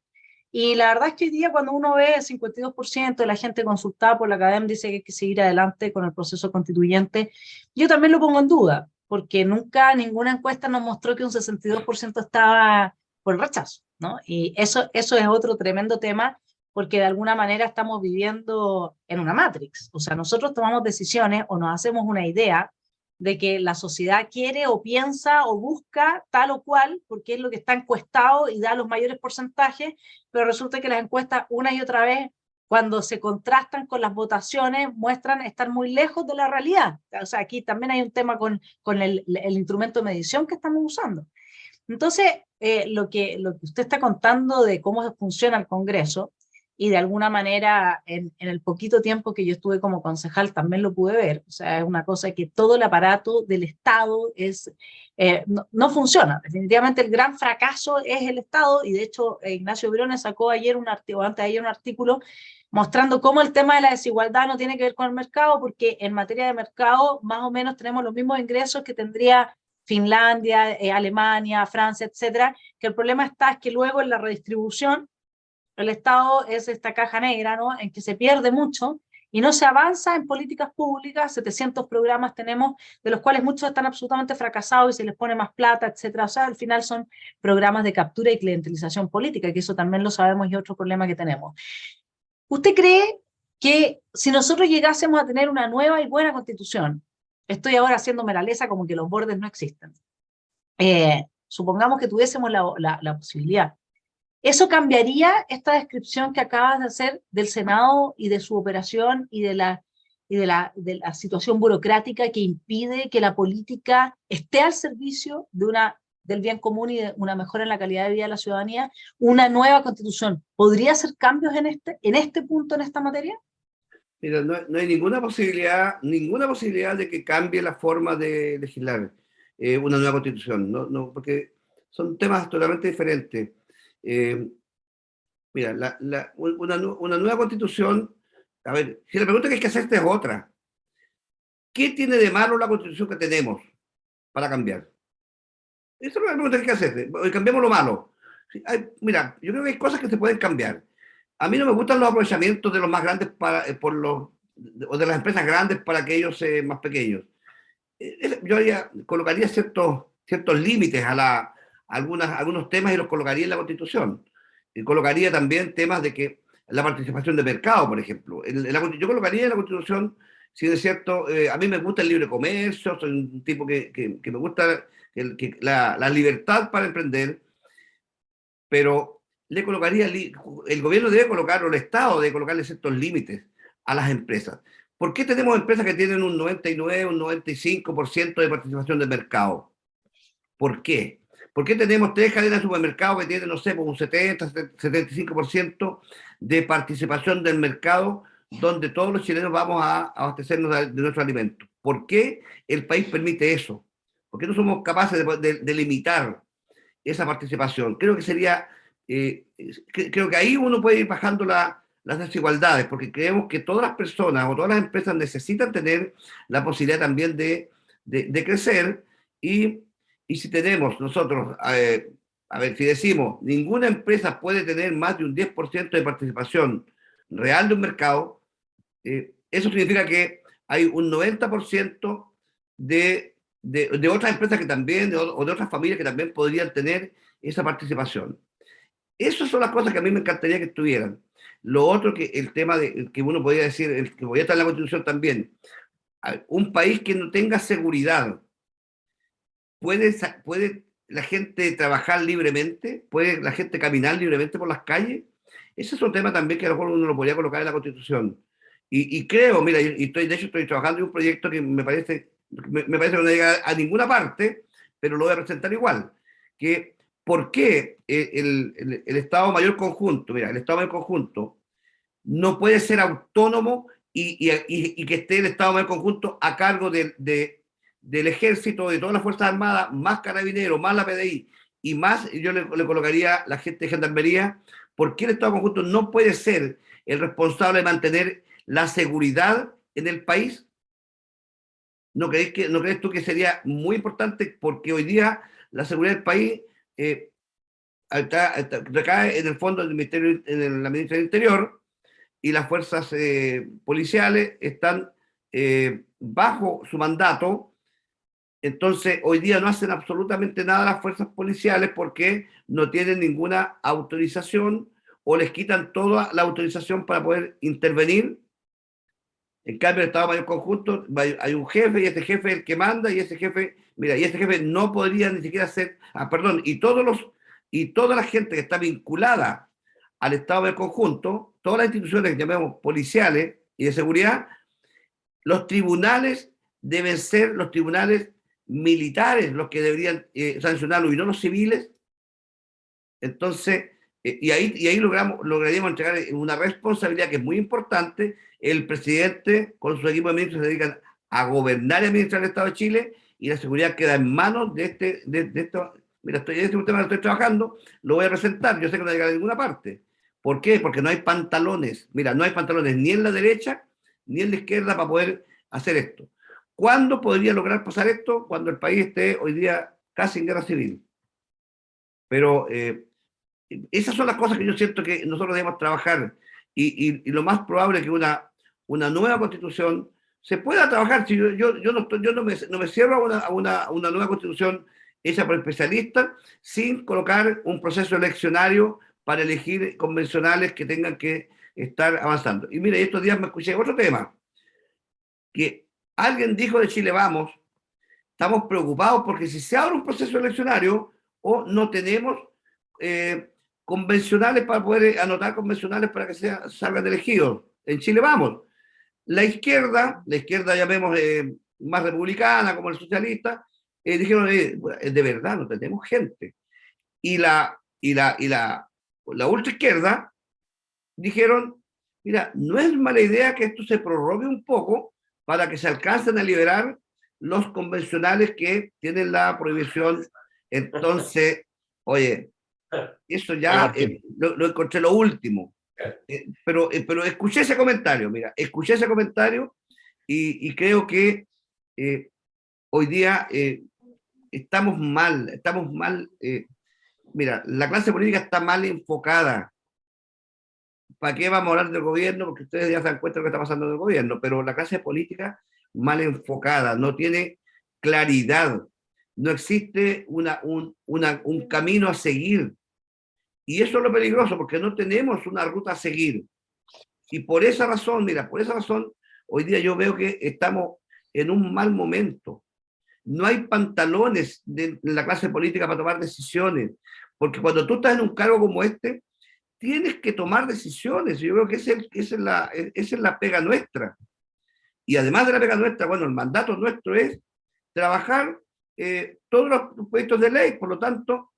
Y la verdad es que hoy día cuando uno ve el 52% de la gente consultada por la academia dice que hay que seguir adelante con el proceso constituyente, yo también lo pongo en duda, porque nunca ninguna encuesta nos mostró que un 62% estaba por el rechazo, ¿no? Y eso es otro tremendo tema, porque de alguna manera estamos viviendo en una matrix. O sea, nosotros tomamos decisiones o nos hacemos una idea de que la sociedad quiere o piensa o busca tal o cual, porque es lo que está encuestado y da los mayores porcentajes, pero resulta que las encuestas una y otra vez, cuando se contrastan con las votaciones, muestran estar muy lejos de la realidad. O sea, aquí también hay un tema con el instrumento de medición que estamos usando. Entonces, lo que usted está contando de cómo funciona el Congreso, y de alguna manera en el poquito tiempo que yo estuve como concejal también lo pude ver, o sea, es una cosa que todo el aparato del Estado no funciona. Definitivamente el gran fracaso es el Estado, y de hecho Ignacio Briones sacó ayer antes de ayer un artículo mostrando cómo el tema de la desigualdad no tiene que ver con el mercado, porque en materia de mercado más o menos tenemos los mismos ingresos que tendría Finlandia, Alemania, Francia, etcétera, que el problema es que luego en la redistribución el Estado es esta caja negra, ¿no? En que se pierde mucho y no se avanza en políticas públicas. 700 programas tenemos, de los cuales muchos están absolutamente fracasados y se les pone más plata, etcétera. O sea, al final son programas de captura y clientelización política, que eso también lo sabemos y es otro problema que tenemos. ¿Usted cree que si nosotros llegásemos a tener una nueva y buena constitución, estoy ahora haciéndome la lesa como que los bordes no existen, supongamos que tuviésemos la posibilidad, ¿eso cambiaría esta descripción que acabas de hacer del Senado y de su operación y de la situación burocrática que impide que la política esté al servicio del bien común y de una mejora en la calidad de vida de la ciudadanía? ¿Una nueva constitución podría hacer cambios en este punto, en esta materia? Mira, no hay ninguna posibilidad de que cambie la forma de legislar una nueva constitución, porque son temas totalmente diferentes. Mira, una nueva constitución, a ver, si la pregunta que hay que hacerte es otra. ¿Qué tiene de malo la constitución que tenemos para cambiar? Esa es la pregunta que hay que hacerte. Cambiemos lo malo. Mira, yo creo que hay cosas que se pueden cambiar. A mí no me gustan los aprovechamientos de los más grandes o de las empresas grandes para aquellos más pequeños. Yo colocaría ciertos límites a algunos temas y los colocaría en la Constitución. Y colocaría también temas de que la participación de mercado, por ejemplo. Yo colocaría en la Constitución, si es cierto, a mí me gusta el libre comercio, soy un tipo que me gusta la libertad para emprender, pero le colocaría, el gobierno debe colocar, o el Estado debe colocarle ciertos límites a las empresas. ¿Por qué tenemos empresas que tienen un 99, un 95% de participación de mercado? ¿Por qué? ¿Por qué tenemos 3 cadenas de supermercados que tienen, no sé, un 70, 75% de participación del mercado, donde todos los chilenos vamos a abastecernos de nuestros alimentos? ¿Por qué el país permite eso? ¿Por qué no somos capaces de limitar esa participación? Creo que ahí uno puede ir bajando las desigualdades, porque creemos que todas las personas o todas las empresas necesitan tener la posibilidad también de crecer, y si tenemos nosotros, a ver, si decimos ninguna empresa puede tener más de un 10% de participación real de un mercado, eso significa que hay un 90% de otras empresas que también, o de otras familias que también podrían tener esa participación. Esas son las cosas que a mí me encantaría que estuvieran. Lo otro, el tema que uno podría decir, el que podría estar en la Constitución también, un país que no tenga seguridad, ¿puede la gente trabajar libremente? ¿Puede la gente caminar libremente por las calles? Ese es un tema también que a lo mejor uno lo podría colocar en la Constitución. Y creo, mira, de hecho estoy trabajando en un proyecto que me parece que no llega a ninguna parte, pero lo voy a presentar igual. Que, ¿por qué el Estado Mayor Conjunto, mira, el Estado Mayor Conjunto no puede ser autónomo y que esté el Estado Mayor Conjunto a cargo del Ejército, de todas las Fuerzas Armadas, más Carabineros, más la PDI, y más, yo le colocaría la gente de Gendarmería? ¿Por qué el Estado Conjunto no puede ser el responsable de mantener la seguridad en el país? ¿No crees tú que sería muy importante? Porque hoy día la seguridad del país recae en el fondo del Ministerio, en la Ministra del Interior, y las fuerzas policiales están bajo su mandato. Entonces, hoy día no hacen absolutamente nada las fuerzas policiales porque no tienen ninguna autorización o les quitan toda la autorización para poder intervenir. En cambio, el Estado Mayor Conjunto, hay un jefe y este jefe es el que manda y ese jefe, mira, y este jefe no podría ni siquiera ser, y toda la gente que está vinculada al Estado Mayor Conjunto, todas las instituciones que llamamos policiales y de seguridad, los tribunales deben ser los tribunales militares los que deberían sancionarlo y no los civiles. Entonces, y ahí lograríamos entregar una responsabilidad que es muy importante. El presidente con su equipo de ministros se dedican a gobernar y administrar el Estado de Chile, y la seguridad queda en manos de esto. Mira, este tema lo estoy trabajando, lo voy a presentar, yo sé que no va a llegar a ninguna parte. ¿Por qué? Porque no hay pantalones. Mira, no hay pantalones ni en la derecha ni en la izquierda para poder hacer esto. ¿Cuándo podría lograr pasar esto? Cuando el país esté hoy día casi en guerra civil. Pero esas son las cosas que yo siento que nosotros debemos trabajar, y lo más probable es que una nueva constitución se pueda trabajar. Si yo no me cierro a una nueva constitución hecha por especialistas sin colocar un proceso eleccionario para elegir convencionales que tengan que estar avanzando. Y mire, estos días me escuché otro tema, que alguien dijo de Chile Vamos, estamos preocupados porque si se abre un proceso eleccionario o no tenemos convencionales para poder anotar convencionales para que salgan elegidos. En Chile Vamos. La izquierda llamemos más republicana, como el socialista, dijeron, de verdad, no tenemos gente. Y la ultraizquierda dijeron, mira, no es mala idea que esto se prorrogue un poco para que se alcancen a liberar los convencionales que tienen la prohibición. Entonces, oye, eso ya lo encontré lo último. Pero escuché ese comentario, y creo que hoy día estamos mal. Mira, la clase política está mal enfocada. ¿Para qué vamos a hablar del gobierno? Porque ustedes ya se dan cuenta de lo que está pasando en el gobierno, pero la clase política mal enfocada, no tiene claridad, no existe un camino a seguir. Y eso es lo peligroso, porque no tenemos una ruta a seguir. Y por esa razón, hoy día yo veo que estamos en un mal momento. No hay pantalones de la clase política para tomar decisiones, porque cuando tú estás en un cargo como este, tienes que tomar decisiones. Yo creo que esa es la pega nuestra. Y además de la pega nuestra, bueno, el mandato nuestro es trabajar todos los proyectos de ley. Por lo tanto,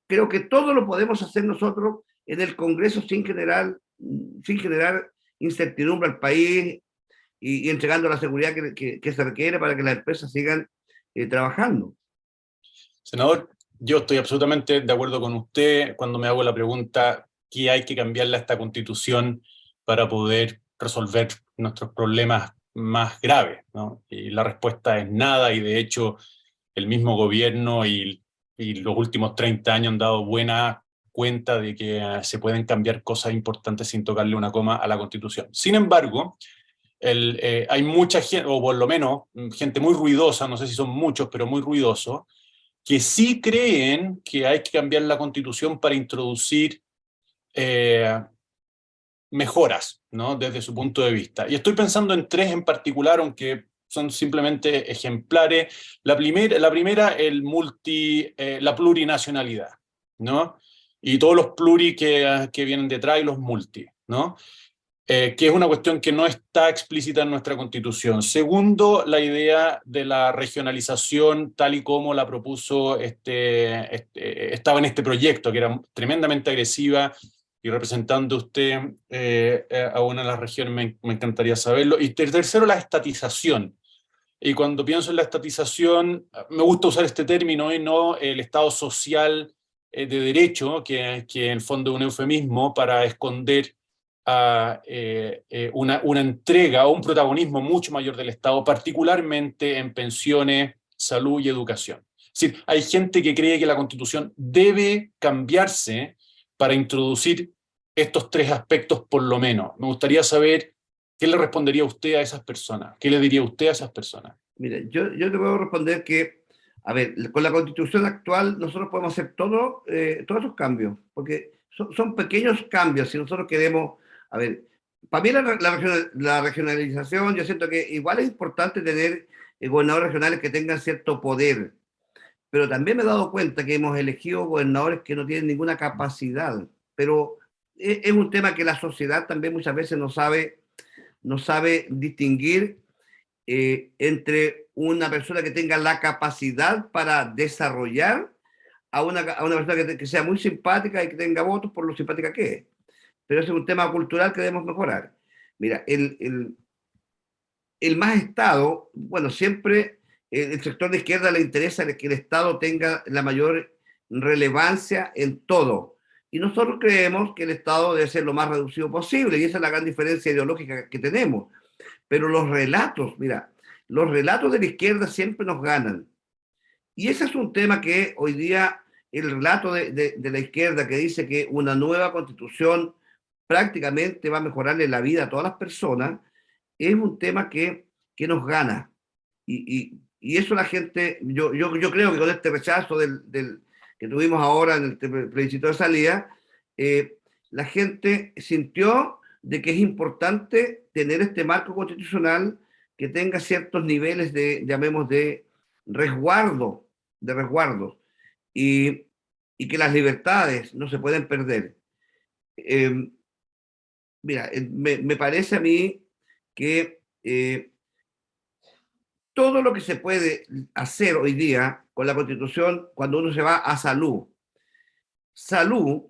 creo que todo lo podemos hacer nosotros en el Congreso sin generar incertidumbre al país, y entregando la seguridad que se requiere para que las empresas sigan trabajando. Senador, yo estoy absolutamente de acuerdo con usted cuando me hago la pregunta ¿qué hay que cambiarle a esta Constitución para poder resolver nuestros problemas más graves, ¿no? Y la respuesta es nada, y de hecho el mismo gobierno y los últimos 30 años han dado buena cuenta de que se pueden cambiar cosas importantes sin tocarle una coma a la Constitución. Sin embargo, hay mucha gente, o por lo menos gente muy ruidosa, no sé si son muchos, pero muy ruidosos, que sí creen que hay que cambiar la Constitución para introducir mejoras, ¿no? Desde su punto de vista. Y estoy pensando en tres en particular, aunque son simplemente ejemplares. La primera, la plurinacionalidad, ¿no? y todos los pluri que vienen detrás y los multi, ¿no? Que es una cuestión que no está explícita en nuestra Constitución. Segundo, la idea de la regionalización tal y como la propuso estaba en este proyecto, que era tremendamente agresiva, y representando usted a una de las regiones, me encantaría saberlo. Y tercero, la estatización. Y cuando pienso en la estatización, me gusta usar este término y no el Estado social de derecho, que en el fondo es un eufemismo para esconder a una entrega o un protagonismo mucho mayor del Estado, particularmente en pensiones, salud y educación. Es decir, hay gente que cree que la Constitución debe cambiarse para introducir estos tres aspectos por lo menos. Me gustaría saber qué le respondería usted a esas personas, qué le diría usted a esas personas. Mire, yo te puedo responder que, a ver, con la Constitución actual nosotros podemos hacer todos esos cambios, porque son pequeños cambios si nosotros queremos, a ver, para mí la regionalización, yo siento que igual es importante tener gobernadores regionales que tengan cierto poder, pero también me he dado cuenta que hemos elegido gobernadores que no tienen ninguna capacidad, pero es un tema que la sociedad también muchas veces no sabe distinguir entre una persona que tenga la capacidad para desarrollar a una persona que sea muy simpática y que tenga votos por lo simpática que es. Pero ese es un tema cultural que debemos mejorar. Mira, el más Estado, bueno, siempre el sector de izquierda le interesa que el Estado tenga la mayor relevancia en todo. Y nosotros creemos que el Estado debe ser lo más reducido posible, y esa es la gran diferencia ideológica que tenemos. Pero los relatos, mira, los relatos de la izquierda siempre nos ganan. Y ese es un tema que hoy día el relato de la izquierda que dice que una nueva constitución prácticamente va a mejorarle la vida a todas las personas, es un tema que nos gana. Y eso la gente, yo creo que con este rechazo que tuvimos ahora en el plebiscito de salida, la gente sintió de que es importante tener este marco constitucional que tenga ciertos niveles llamemos, de resguardo, y, y que las libertades no se pueden perder. Mira, me parece a mí que todo lo que se puede hacer hoy día con la Constitución cuando uno se va a salud. Salud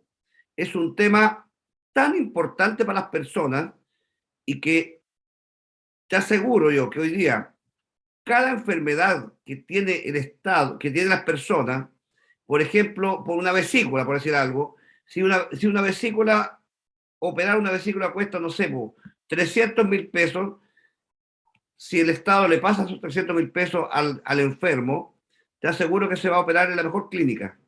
es un tema tan importante para las personas y que te aseguro yo que hoy día cada enfermedad que tiene el Estado, que tienen las personas, por ejemplo, por una vesícula, por decir algo, si una vesícula, operar una vesícula cuesta, no sé, 300.000 pesos, si el Estado le pasa esos 300.000 pesos al enfermo, te aseguro que se va a operar en la mejor clínica.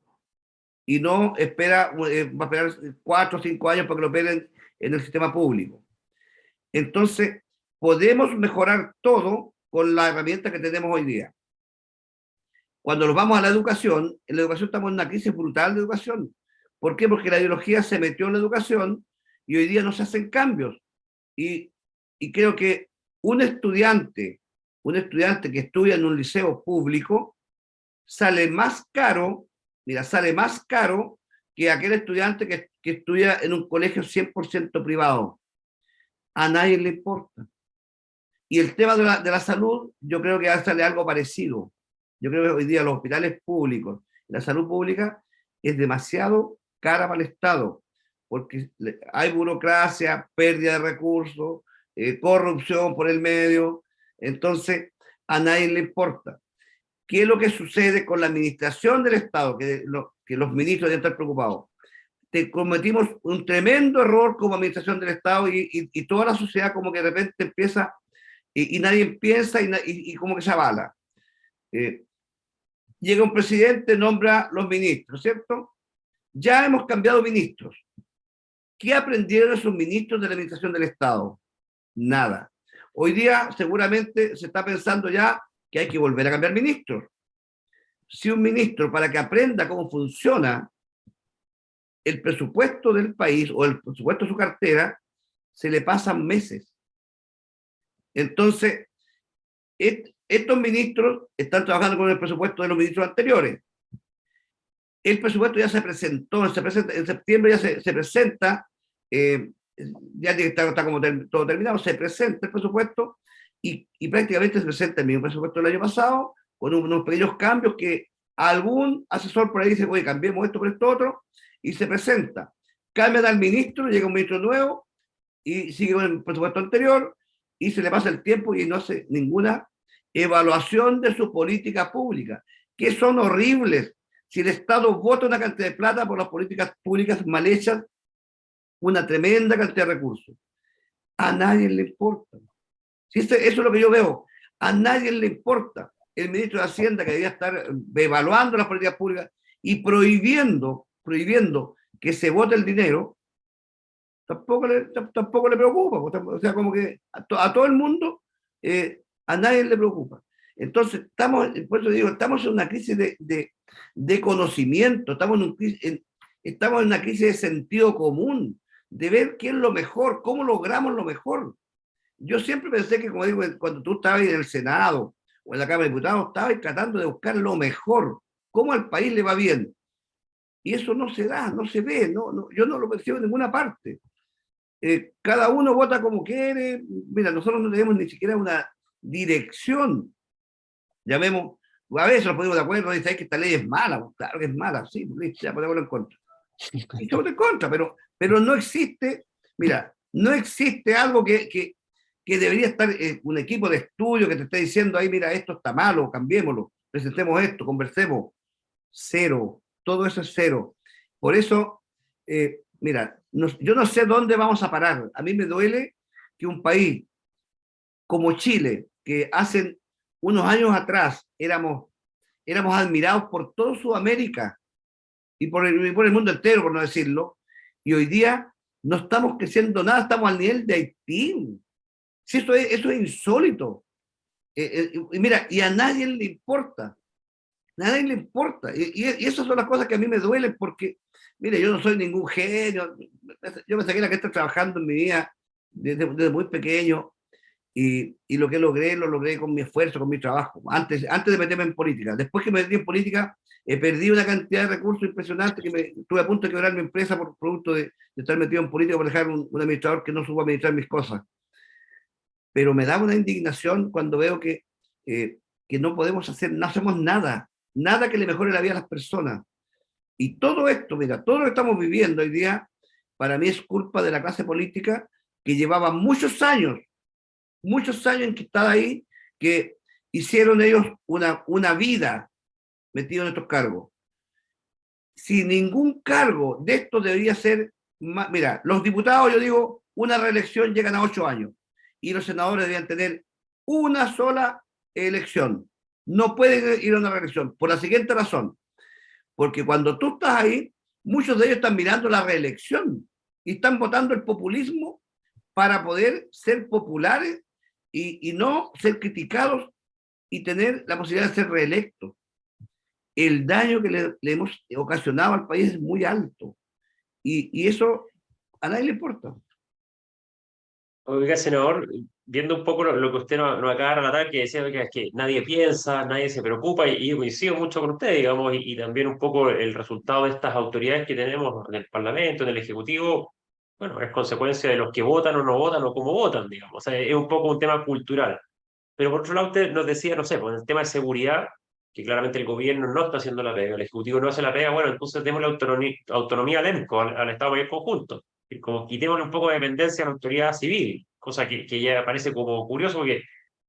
Y no espera, va a esperar 4 o 5 años para que lo operen en el sistema público. Entonces, podemos mejorar todo con la herramienta que tenemos hoy día. Cuando nos vamos a la educación, en la educación estamos en una crisis brutal de educación. ¿Por qué? Porque la ideología se metió en la educación y hoy día no se hacen cambios. Y creo que un estudiante que estudia en un liceo público sale más caro, sale más caro que aquel estudiante que estudia en un colegio 100% privado. A nadie le importa. Y el tema de la salud, yo creo que va a salir algo parecido. Yo creo que hoy día los hospitales públicos, la salud pública es demasiado cara para el Estado, porque hay burocracia, pérdida de recursos, corrupción por el medio, entonces a nadie le importa. ¿Qué es lo que sucede con la administración del Estado? Que los ministros deben estar preocupados. Cometimos un tremendo error como administración del Estado y toda la sociedad como que de repente empieza y nadie piensa y como que se avala. Llega un presidente, nombra los ministros, ¿cierto? Ya hemos cambiado ministros. ¿Qué aprendieron esos ministros de la administración del Estado? Nada. Hoy día seguramente se está pensando ya que hay que volver a cambiar ministros. Si un ministro, para que aprenda cómo funciona el presupuesto del país o el presupuesto de su cartera, se le pasan meses. Entonces, estos ministros están trabajando con el presupuesto de los ministros anteriores. el presupuesto ya se presentó, en septiembre ya se presenta, ya está como todo terminado, se presenta el presupuesto y prácticamente se presenta el mismo presupuesto del año pasado, con unos pequeños cambios que algún asesor por ahí dice, oye, cambiemos esto por esto otro, y se presenta. Cambian al ministro, llega un ministro nuevo, y sigue con el presupuesto anterior, y se le pasa el tiempo y no hace ninguna evaluación de su política pública, que son horribles. Si el Estado vota una cantidad de plata por las políticas públicas mal hechas, una tremenda cantidad de recursos, a nadie le importa. Si eso es lo que yo veo, a nadie le importa. El ministro de Hacienda, que debería estar evaluando las políticas públicas y prohibiendo que se vote el dinero, tampoco le preocupa. O sea, como que a todo el mundo, a nadie le preocupa. Entonces, por eso digo, estamos en una crisis de conocimiento, estamos en una crisis de sentido común, de ver qué es lo mejor, cómo logramos lo mejor. Yo siempre pensé que, como digo, cuando tú estabas en el Senado o en la Cámara de Diputados, estabas tratando de buscar lo mejor, cómo al país le va bien. Y eso no se da, no se ve, yo no lo percibo en ninguna parte. Cada uno vota como quiere. Mira, nosotros no tenemos ni siquiera una dirección. Llamemos, a veces nos ponemos de acuerdo, dice que esta ley es mala. Claro que es mala, sí, ya podemos en contra. Y estamos en contra, pero no existe, mira, no existe algo que debería estar un equipo de estudio que te esté diciendo ahí, mira, esto está malo, cambiémoslo, presentemos esto, conversemos. Cero, todo eso es cero. Por eso, mira, yo no sé dónde vamos a parar. A mí me duele que un país como Chile, que hace unos años atrás éramos admirados por toda Sudamérica y por el mundo entero, por no decirlo, y hoy día no estamos creciendo nada, estamos al nivel de Haití. Sí, eso es insólito. Y mira, y a nadie le importa. A nadie le importa. Y esas son las cosas que a mí me duelen porque, mire, yo no soy ningún genio. Yo me saqué la que estoy trabajando en mi vida desde muy pequeño y lo que logré, lo logré con mi esfuerzo, con mi trabajo, antes de meterme en política. Después que me metí en política, perdí una cantidad de recursos impresionantes que estuve a punto de quebrar mi empresa por producto de estar metido en política, por dejar un administrador que no supo administrar mis cosas. Pero me da una indignación cuando veo que no podemos hacer, no hacemos nada que le mejore la vida a las personas. Y todo esto, mira, todo lo que estamos viviendo hoy día, para mí es culpa de la clase política que llevaba muchos años enquistada ahí, que hicieron ellos una vida metidos en estos cargos. Si ningún cargo de esto debería ser, mira, los diputados, yo digo, una reelección llegan a 8 años, y los senadores deberían tener una sola elección. No pueden ir a una reelección, por la siguiente razón, porque cuando tú estás ahí, muchos de ellos están mirando la reelección y están votando el populismo para poder ser populares y no ser criticados y tener la posibilidad de ser reelectos. El daño que le hemos ocasionado al país es muy alto y eso a nadie le importa. Oiga, senador, viendo un poco lo que usted nos acaba de relatar, que decía oiga, es que nadie piensa, nadie se preocupa, y yo coincido mucho con usted, digamos, y también un poco el resultado de estas autoridades que tenemos en el Parlamento, en el Ejecutivo, bueno, es consecuencia de los que votan o no votan o cómo votan, digamos. O sea, es un poco un tema cultural. Pero por otro lado, usted nos decía, no sé, con el tema de seguridad, que claramente el gobierno no está haciendo la pega, el Ejecutivo no hace la pega, bueno, entonces demos la autonomía al EMCO, al Estado Mayor Conjunto. Y como quitémosle un poco de dependencia a la autoridad civil, cosa que ya parece como curioso porque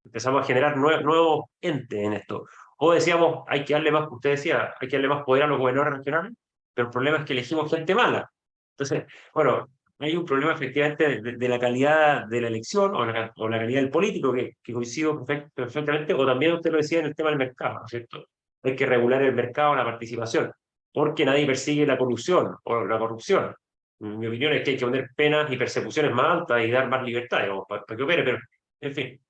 empezamos a generar nuevos entes en esto. O decíamos, hay que darle más, usted decía, hay que darle más poder a los gobernadores regionales, pero el problema es que elegimos gente mala. Entonces, bueno, hay un problema efectivamente de la calidad de la elección o la calidad del político que coincido perfectamente, o también usted lo decía en el tema del mercado, ¿no es cierto? Hay que regular el mercado, la participación, porque nadie persigue la colusión o la corrupción. Mi opinión es que hay que poner penas y persecuciones más altas y dar más libertad, digamos, para que opere, pero, en fin,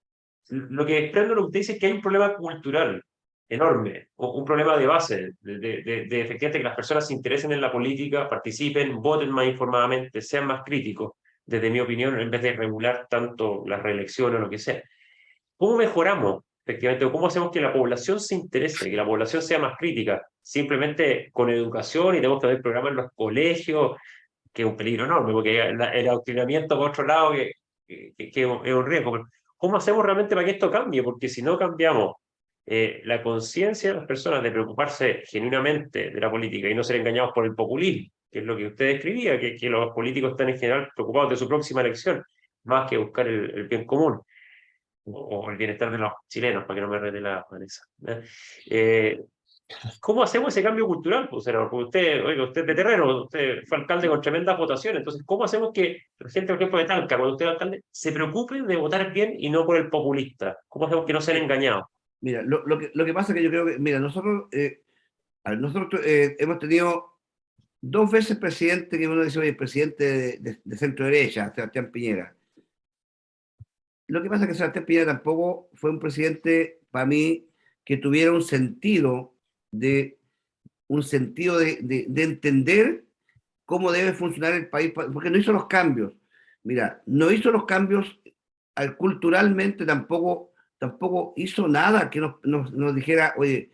lo que desprendo lo que usted dice es que hay un problema cultural enorme, un problema de base, de efectivamente que las personas se interesen en la política, participen, voten más informadamente, sean más críticos, desde mi opinión, en vez de regular tanto la reelección o lo que sea. ¿Cómo mejoramos efectivamente, cómo hacemos que la población se interese, que la población sea más crítica, simplemente con educación, y tenemos que haber programas en los colegios, que es un peligro enorme, porque el adoctrinamiento, por otro lado, que es un riesgo. Pero ¿cómo hacemos realmente para que esto cambie? Porque si no cambiamos la conciencia de las personas de preocuparse genuinamente de la política y no ser engañados por el populismo, que es lo que usted describía, que los políticos están en general preocupados de su próxima elección, más que buscar el bien común o el bienestar de los chilenos, para que no me rete la Vanessa. ¿Cómo hacemos ese cambio cultural, pues, senador? Porque usted, oiga, usted es de terreno, usted fue alcalde con tremendas votaciones, entonces, ¿cómo hacemos que la gente, por ejemplo, de Talca, cuando usted es alcalde, se preocupe de votar bien y no por el populista? ¿Cómo hacemos que no sean engañados? Mira, lo que pasa es que yo creo que, mira, nosotros hemos tenido dos veces presidente, que uno dice, oye, presidente de centro derecha, Sebastián Piñera. Lo que pasa es que Sebastián Piñera tampoco fue un presidente, para mí, que tuviera de, un sentido de entender cómo debe funcionar el país, porque no hizo los cambios. Mira, no hizo los cambios culturalmente, tampoco hizo nada que nos dijera, oye,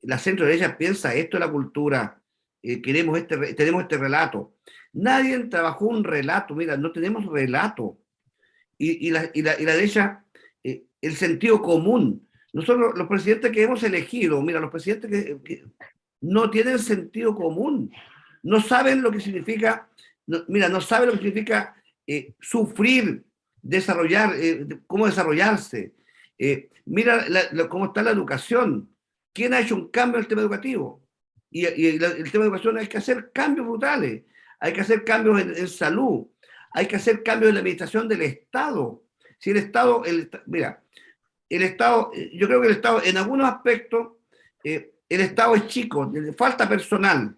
la centro derecha piensa esto de la cultura, tenemos este relato. Nadie trabajó un relato, mira, no tenemos relato. Y la derecha, el sentido común. Nosotros, los presidentes que hemos elegido, mira, los presidentes que no tienen sentido común, no saben lo que significa, no saben lo que significa sufrir, desarrollar, cómo desarrollarse. Mira cómo está la educación. ¿Quién ha hecho un cambio en el tema educativo? El tema de educación hay que hacer cambios brutales, hay que hacer cambios en salud, hay que hacer cambios en la administración del Estado. Si el Estado, mira, el Estado, yo creo que el Estado, en algunos aspectos, el Estado es chico, falta personal.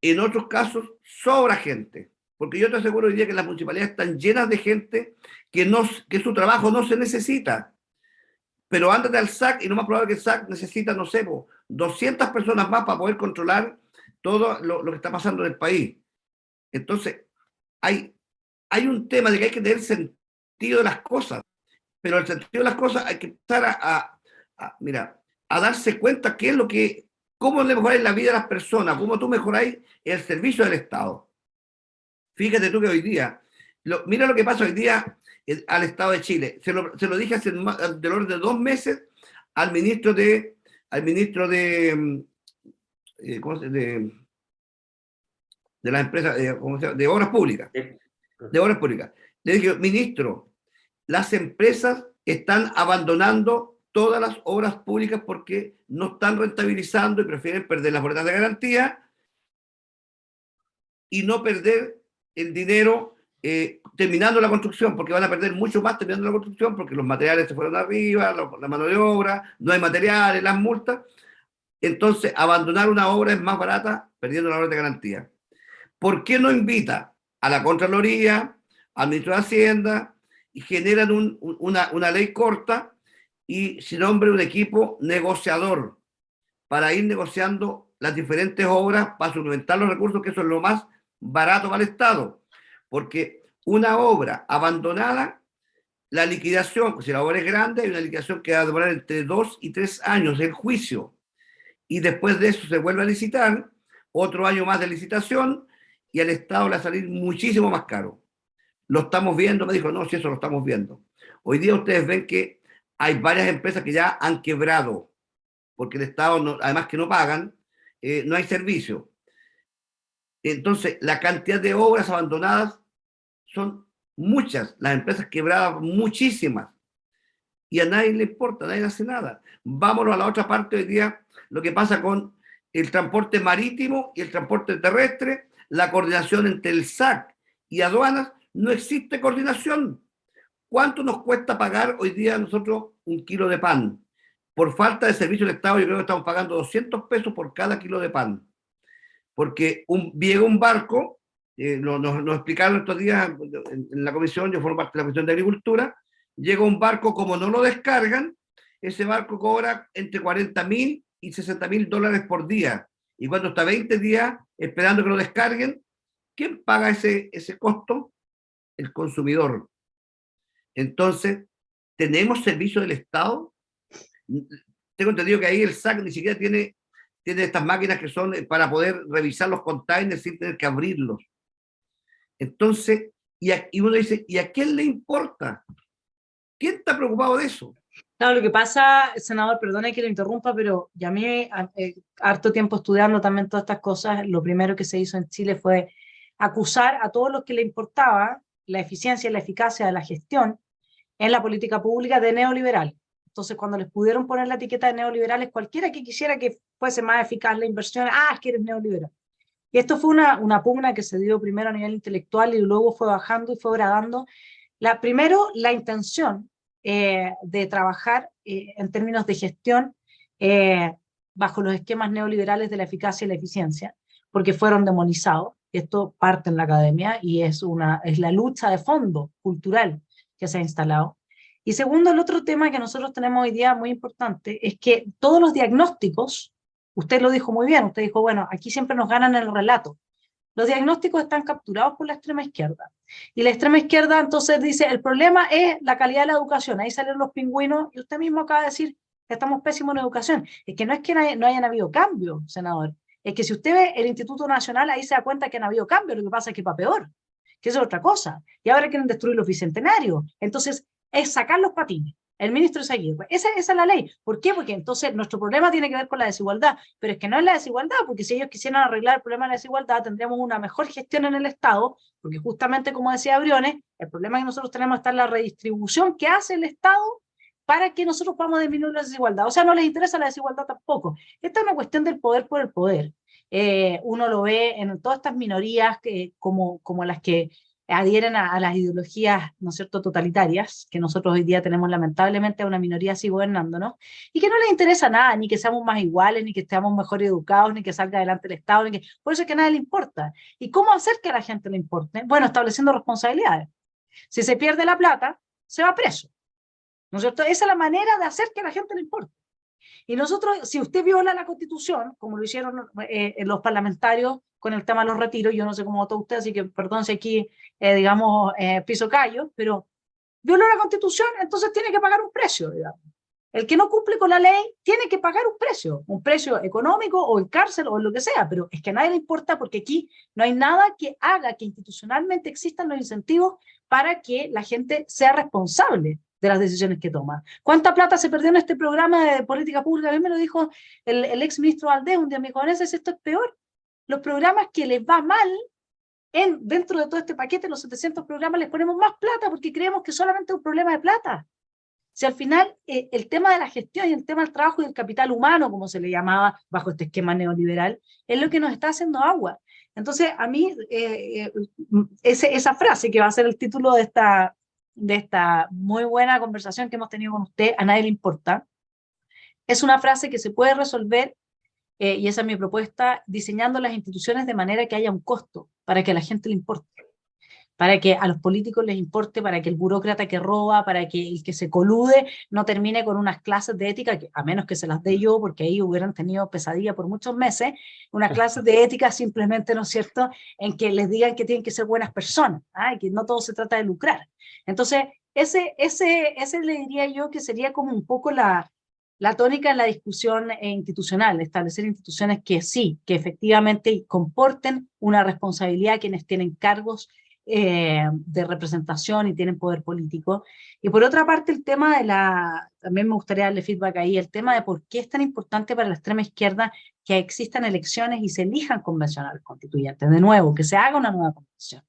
En otros casos, sobra gente. Porque yo te aseguro hoy día que las municipalidades están llenas de gente que su trabajo no se necesita. Pero ándate al SAC y no más probable que el SAC necesita, no sé, 200 personas más para poder controlar todo lo que está pasando en el país. Entonces, hay un tema de que hay que tener sentido de las cosas, pero el sentido de las cosas hay que empezar a darse cuenta qué es cómo le mejoráis la vida a las personas, cómo tú mejoráis el servicio del Estado. Fíjate tú que hoy día, mira lo que pasa hoy día al Estado de Chile. Se lo dije hace del orden de 2 meses al ministro de las empresas, de obras públicas. De obras públicas. Le dije, ministro, las empresas están abandonando todas las obras públicas porque no están rentabilizando y prefieren perder las boletas de garantía y no perder el dinero terminando la construcción, porque van a perder mucho más terminando la construcción, porque los materiales se fueron arriba, la mano de obra, no hay materiales, las multas. Entonces, abandonar una obra es más barata perdiendo la boleta de garantía. ¿Por qué no invita a la Contraloría, al ministro de Hacienda, y generan una ley corta y se nombre un equipo negociador para ir negociando las diferentes obras para suplementar los recursos, que eso es lo más barato para el Estado? Porque una obra abandonada, la liquidación, si la obra es grande, hay una liquidación que va a demorar entre 2 y 3 años el juicio, y después de eso se vuelve a licitar, otro año más de licitación, y al Estado le va a salir muchísimo más caro. Lo estamos viendo, me dijo, no, si eso lo estamos viendo. Hoy día ustedes ven que hay varias empresas que ya han quebrado, porque el Estado, además que no pagan, no hay servicio. Entonces, la cantidad de obras abandonadas son muchas, las empresas quebradas, muchísimas. Y a nadie le importa, nadie hace nada. Vámonos a la otra parte hoy día, lo que pasa con el transporte marítimo y el transporte terrestre, la coordinación entre el SAC y aduanas, no existe coordinación. ¿Cuánto nos cuesta pagar hoy día nosotros un kilo de pan? Por falta de servicio del Estado, yo creo que estamos pagando 200 pesos por cada kilo de pan. Porque llega un barco, nos explicaron estos días en la comisión, yo formo parte de la Comisión de Agricultura, llega un barco, como no lo descargan, ese barco cobra entre 40.000 y 60.000 dólares por día. Y cuando está 20 días esperando que lo descarguen, ¿quién paga ese costo? El consumidor. Entonces, ¿Tenemos servicio del Estado? Tengo entendido que ahí el SAC ni siquiera tiene estas máquinas que son para poder revisar los containers sin tener que abrirlos. Entonces, y uno dice, ¿y a quién le importa? ¿Quién está preocupado de eso? Claro, lo que pasa, senador, perdone que lo interrumpa, pero ya a mí, harto tiempo estudiando también todas estas cosas, lo primero que se hizo en Chile fue acusar a todos los que le importaba la eficiencia y la eficacia de la gestión en la política pública de neoliberal. Entonces, cuando les pudieron poner la etiqueta de neoliberales, cualquiera que quisiera que fuese más eficaz la inversión, es que eres neoliberal. Y esto fue una pugna que se dio primero a nivel intelectual y luego fue bajando y fue gradando. Primero, la intención de trabajar en términos de gestión bajo los esquemas neoliberales de la eficacia y la eficiencia, porque fueron demonizados. Esto parte en la academia y es la lucha de fondo cultural que se ha instalado. Y segundo, el otro tema que nosotros tenemos hoy día muy importante es que todos los diagnósticos, usted lo dijo muy bien, usted dijo, bueno, aquí siempre nos ganan el relato. Los diagnósticos están capturados por la extrema izquierda. Y la extrema izquierda entonces dice, el problema es la calidad de la educación. Ahí salen los pingüinos y usted mismo acaba de decir que estamos pésimos en educación. Es que no es que no hayan habido cambios, senador. Es que si usted ve el Instituto Nacional, ahí se da cuenta que han habido cambios. Lo que pasa es que para peor, que eso es otra cosa. Y ahora quieren destruir los bicentenarios. Entonces, es sacar los patines. El ministro Aguirre. Esa es la ley. ¿Por qué? Porque entonces nuestro problema tiene que ver con la desigualdad, pero es que no es la desigualdad, porque si ellos quisieran arreglar el problema de la desigualdad, tendríamos una mejor gestión en el Estado, porque justamente como decía Briones, el problema que nosotros tenemos está en la redistribución que hace el Estado para que nosotros podamos disminuir la desigualdad. O sea, no les interesa la desigualdad tampoco. Esta es una cuestión del poder por el poder. Uno lo ve en todas estas minorías como las que adhieren a las ideologías, ¿no es cierto?, totalitarias, que nosotros hoy día tenemos lamentablemente una minoría así gobernándonos, y que no les interesa nada, ni que seamos más iguales, ni que estemos mejor educados, ni que salga adelante el Estado, por eso es que a nadie le importa. ¿Y cómo hacer que a la gente le importe? Bueno, estableciendo responsabilidades. Si se pierde la plata, se va preso, ¿no es cierto? Esa es la manera de hacer que a la gente le importe. Y nosotros, si usted viola la Constitución, como lo hicieron los parlamentarios con el tema de los retiros, yo no sé cómo votó usted, así que perdón si aquí, piso callo, pero violó la Constitución, entonces tiene que pagar un precio, digamos. El que no cumple con la ley tiene que pagar un precio económico o en cárcel o en lo que sea, pero es que a nadie le importa porque aquí no hay nada que haga que institucionalmente existan los incentivos para que la gente sea responsable de las decisiones que toma. ¿Cuánta plata se perdió en este programa de política pública? A mí me lo dijo el ex ministro Valdés un día, me dijo, Vanessa, esto es peor. Los programas que les va mal, dentro de todo este paquete, los 700 programas, les ponemos más plata porque creemos que solamente es un problema de plata. Si al final el tema de la gestión y el tema del trabajo y el capital humano, como se le llamaba bajo este esquema neoliberal, es lo que nos está haciendo agua. Entonces, a mí, esa frase que va a ser el título de esta muy buena conversación que hemos tenido con usted, a nadie le importa, es una frase que se puede resolver, y esa es mi propuesta, diseñando las instituciones de manera que haya un costo, para que a la gente le importe, para que a los políticos les importe, para que el burócrata que roba, para que el que se colude no termine con unas clases de ética, que, a menos que se las dé yo, porque ahí hubieran tenido pesadilla por muchos meses, unas clases de ética simplemente, ¿no es cierto?, en que les digan que tienen que ser buenas personas, y que no todo se trata de lucrar. Entonces, ese le diría yo que sería como un poco la tónica en la discusión institucional, establecer instituciones que sí, que efectivamente comporten una responsabilidad a quienes tienen cargos de representación y tienen poder político. Y por otra parte, el tema también me gustaría darle feedback ahí, el tema de por qué es tan importante para la extrema izquierda que existan elecciones y se elijan convencionales constituyentes. De nuevo, que se haga una nueva convención.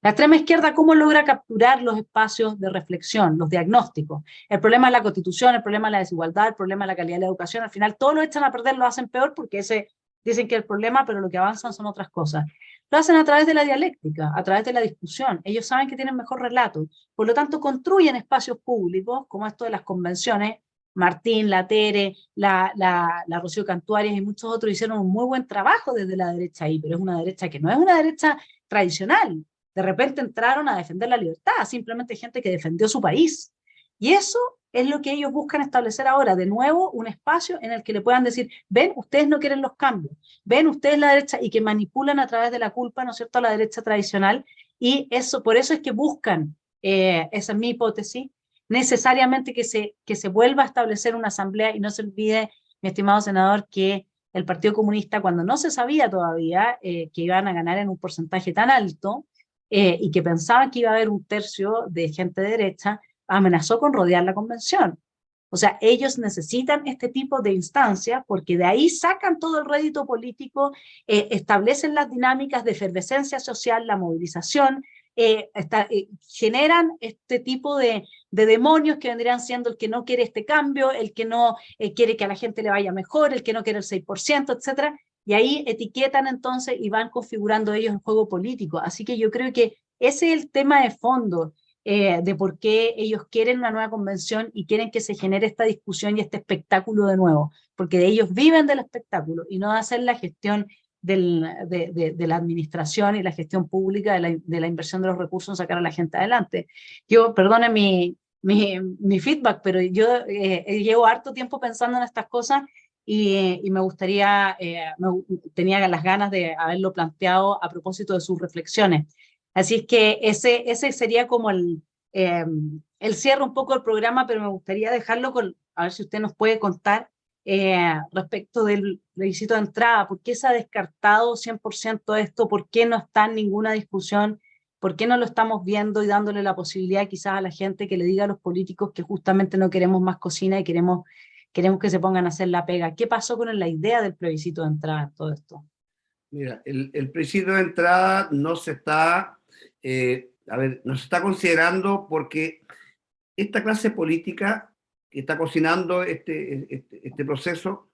La extrema izquierda, ¿cómo logra capturar los espacios de reflexión, los diagnósticos? El problema es la Constitución, el problema es la desigualdad, el problema es la calidad de la educación. Al final, todo lo echan a perder, lo hacen peor porque dicen que es el problema, pero lo que avanzan son otras cosas. Lo hacen a través de la dialéctica, a través de la discusión. Ellos saben que tienen mejor relato. Por lo tanto, construyen espacios públicos, como esto de las convenciones. Martín, la Tere, la Rocío Cantuarias y muchos otros hicieron un muy buen trabajo desde la derecha ahí, pero es una derecha que no es una derecha tradicional. De repente entraron a defender la libertad, simplemente gente que defendió su país. Y eso es lo que ellos buscan establecer ahora, de nuevo, un espacio en el que le puedan decir, ven, ustedes no quieren los cambios, ven, ustedes la derecha, y que manipulan a través de la culpa, ¿no es cierto?, a la derecha tradicional, y por eso es que buscan, esa es mi hipótesis, necesariamente que se vuelva a establecer una asamblea, y no se olvide, mi estimado senador, que el Partido Comunista, cuando no se sabía todavía que iban a ganar en un porcentaje tan alto, y que pensaban que iba a haber un tercio de gente de derecha, amenazó con rodear la convención. O sea, ellos necesitan este tipo de instancias porque de ahí sacan todo el rédito político, establecen las dinámicas de efervescencia social, la movilización, generan este tipo de demonios que vendrían siendo el que no quiere este cambio, el que no quiere que a la gente le vaya mejor, el que no quiere el 6%, etcétera. Y ahí etiquetan entonces y van configurando ellos el juego político. Así que yo creo que ese es el tema de fondo, de por qué ellos quieren una nueva convención y quieren que se genere esta discusión y este espectáculo de nuevo, porque ellos viven del espectáculo y no de hacer la gestión de la administración y la gestión pública de la inversión de los recursos en sacar a la gente adelante. Yo, perdone mi feedback, pero yo llevo harto tiempo pensando en estas cosas y me gustaría, tenía las ganas de haberlo planteado a propósito de sus reflexiones. Así es que ese sería como el cierre un poco del programa, pero me gustaría dejarlo a ver si usted nos puede contar respecto del plebiscito de entrada. ¿Por qué se ha descartado 100% esto? ¿Por qué no está en ninguna discusión? ¿Por qué no lo estamos viendo y dándole la posibilidad quizás a la gente que le diga a los políticos que justamente no queremos más cocina y queremos que se pongan a hacer la pega? ¿Qué pasó con la idea del plebiscito de entrada en todo esto? Mira, el plebiscito de entrada no se está, no se está considerando porque esta clase política que está cocinando este proceso,